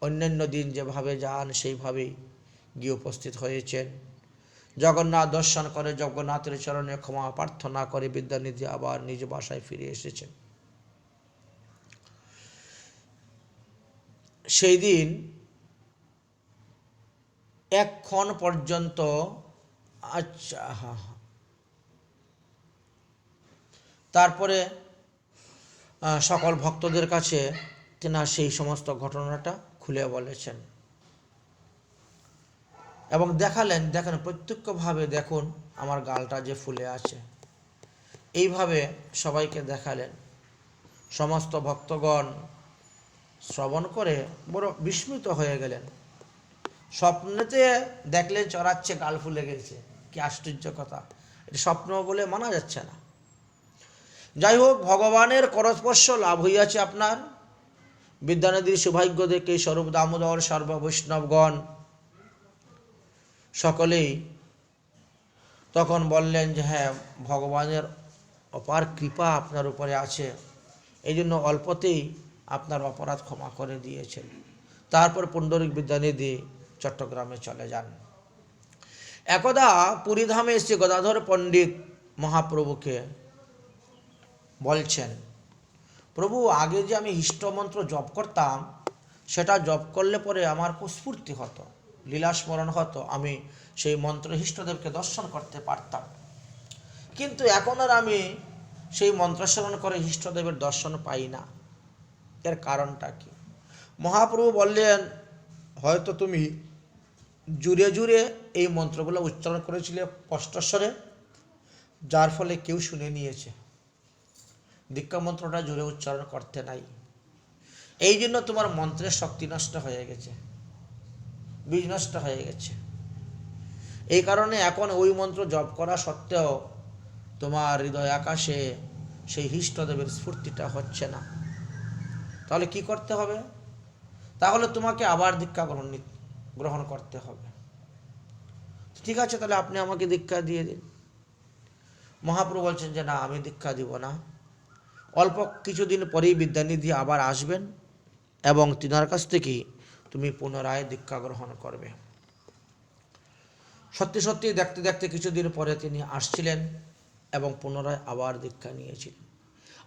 অন্যান্য দিন যেভাবে যান সেইভাবেই গিয়ে উপস্থিত হয়েছেন। জগন্নাথ দর্শন করে জগন্নাথের চরণে ক্ষমা প্রার্থনা করে বিদ্যানিধি আবার নিজ বাসায় ফিরে এসেছেন। সেই দিন এক্ষণ পর্যন্ত তারপরে সকল ভক্তদের কাছে তেনার সেই সমস্ত ঘটনাটা খুলে বলেছেন এবং দেখেন প্রত্যক্ষভাবে দেখুন আমার গালটা যে ফুলে আছে, এইভাবে সবাইকে দেখালেন। সমস্ত ভক্তগণ শ্রবণ করে বড় বিস্মিত হয়ে গেলেন। স্বপ্নেতে দেখলেন চড়াচ্ছে, গাল ফুলে গেছে, কি আশ্চর্য কথা! এটা স্বপ্ন বলে মানা যাচ্ছে না। যাই হোক, ভগবানের করস্পর্শ লাভ হইয়াছে আপনার। বিদ্যানিধির সৌভাগ্য দেখে স্বরূপ দামোদর সর্ববৈষ্ণবগণ সকলেই তখন বললেন যে হ্যাঁ, ভগবানের অপার কৃপা আপনার উপরে আছে, এই জন্য অল্পতেই আপনার অপরাধ ক্ষমা করে দিয়েছেন। তারপর পুণ্ডরিক বিদ্যানিধি চট্টগ্রামে চলে যান। একদা পুরীধামে শ্রী গদাধর পণ্ডিত মহাপ্রভুকে বলছেন, প্রভু, আগে যে আমি ইষ্টমন্ত্র জপ করতাম, সেটা জপ করলে পরে আমার খুব স্ফূর্তি হতো, লীলা স্মরণ হতো, আমি সেই মন্ত্র ইষ্টদেবকে দর্শন করতে পারতাম। কিন্তু এখন আর আমি সেই মন্ত্রস্মরণ করে ইষ্টদেবের দর্শন পাই না। এর কারণটা কি? মহাপ্রভু বললেন, হয়তো তুমি জুড়ে জুড়ে এই মন্ত্রগুলো উচ্চারণ করেছিলে স্পষ্টস্বরে, যার ফলে কেউ শুনে নিয়েছে। দীক্ষা মন্ত্রটা জুড়ে উচ্চারণ করতে নাই, এই জন্য তোমার মন্ত্রের শক্তি নষ্ট হয়ে গেছে, বীজ নষ্ট হয়ে গেছে। এই কারণে এখন ওই মন্ত্র জপ করা সত্ত্বেও তোমার হৃদয় আকাশে সেই ইষ্টদেবের স্ফূর্তিটা হচ্ছে না। তাহলে কি করতে হবে? তাহলে তোমাকে আবার দীক্ষা গ্রহণ করতে হবে। ঠিক আছে, তাহলে আপনি আমাকে দীক্ষা দিয়ে দিন। মহাপ্রভু বলছেন যে না, আমি দীক্ষা দিব না। অল্প কিছুদিন পরেই বিদ্যানিধি আবার আসবেন এবং তিনার কাছ থেকেই তুমি পুনরায় দীক্ষা গ্রহণ করবে। সত্যি সত্যি দেখতে দেখতে কিছুদিন পরে তিনি আসছিলেন এবং পুনরায় আবার দীক্ষা নিয়েছিলেন।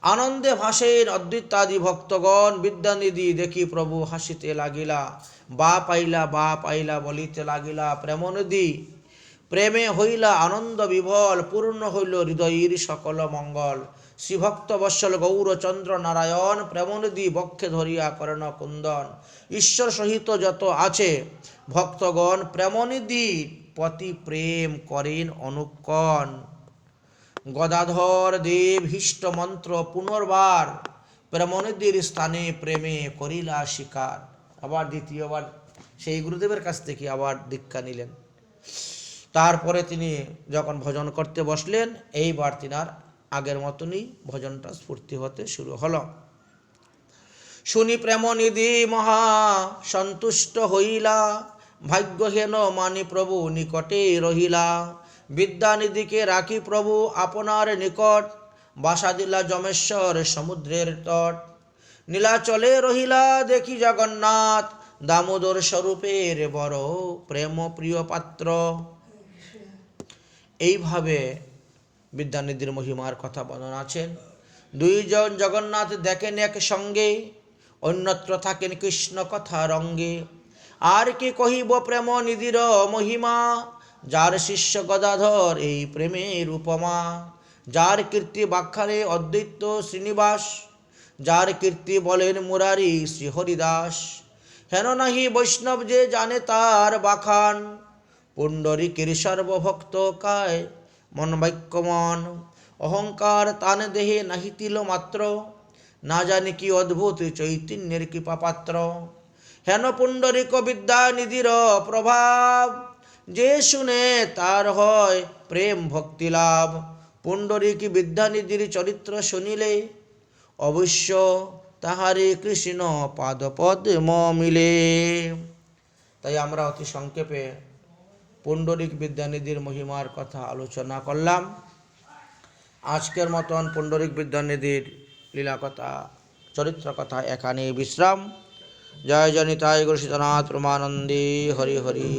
আনন্দে ভাসেন অদ্বৈতাদি ভক্তগণ, বিদ্যানিধি দেখি প্রভু হাসিতে লাগিলা, বা পাইলা বলিতে লাগিলা, প্রেমনিধি প্রেমে হইলা আনন্দ বিভল, পূর্ণ হইল হৃদয়ের সকল মঙ্গল। শ্রীভক্ত বৎসল গৌরচন্দ্র নারায়ণ, প্রেমনিধি বক্ষে ধরিয়া করেন কুন্দন। ঈশ্বর সহিত যত আছে ভক্তগণ, প্রেমনিধি পতি প্রেম করেন অনুকণ। গদাধর দেব হিষ্ট মন্ত্র পুনর্বার, প্রেমনিধির স্থানে প্রেমে করিলা স্বীকার। আবার দ্বিতীয়বার সেই গুরুদেবের কাছ থেকে আবার দীক্ষা নিলেন। তারপরে তিনি যখন ভজন করতে বসলেন, এইবার তিনার আগের মতনই ভজনটা স্ফূর্তি হতে শুরু হলো। শুনি প্রেমনিধি মহা সন্তুষ্ট হইলা, ভাগ্যহীন মানি প্রভু নিকটে রহিলা। বিদ্যানিধিকে রাখি প্রভু আপনার নিকট, বাসা দিলা যমেশ্বর সমুদ্রের তট। নীলাচলে রহিলা দেখি জগন্নাথ, দামোদর স্বরূপের বড় প্রেম প্রিয় পাত্র। এইভাবে বিদ্যানিধির মহিমার কথা বর্ণনা আছেন। দুইজন জগন্নাথ দেখেন এক সঙ্গে, অন্যত্র থাকেন কৃষ্ণ কথা রঙ্গে। আর কি কহিব প্রেম নিধির মহিমা, যার শিষ্য গদাধর এই প্রেমের উপমা। যার কীর্তি ব্যাখ্যারে অদ্বৈত শ্রীনিবাস, যার কীর্তি বলেন মুরারি শ্রীহরিদাস। হেন নাহি বৈষ্ণব যে জানে তার বাখান, পুণ্ডরীকের সর্বভক্ত কায় মন বাক্য মন। অহংকার তান দেহে নাহি তিল মাত্র, না জানি কি অদ্ভুত চৈতন্যের কৃপা পাত্র। হেন পুণ্ডরিক বিদ্যানিধির প্রভাব, যে শুনে তার হয় প্রেম ভক্তি লাভ। পুণ্ডরিক বিদ্যানিধির চরিত্র শুনিলে, অবশ্য তাহারে কৃষ্ণ পাদপদ্ম মিলে। তাই আমরা অতি সংক্ষেপে পুণ্ডরিক বিদ্যানিধির মহিমার কথা আলোচনা করলাম। আজকের মতন পুণ্ডরিক বিদ্যানিধির লীলা কথা, চরিত্র কথা এখানে বিশ্রাম। জয় জয় নিতাই গৌর সীতানাথ প্রেমানন্দে হরি হরি।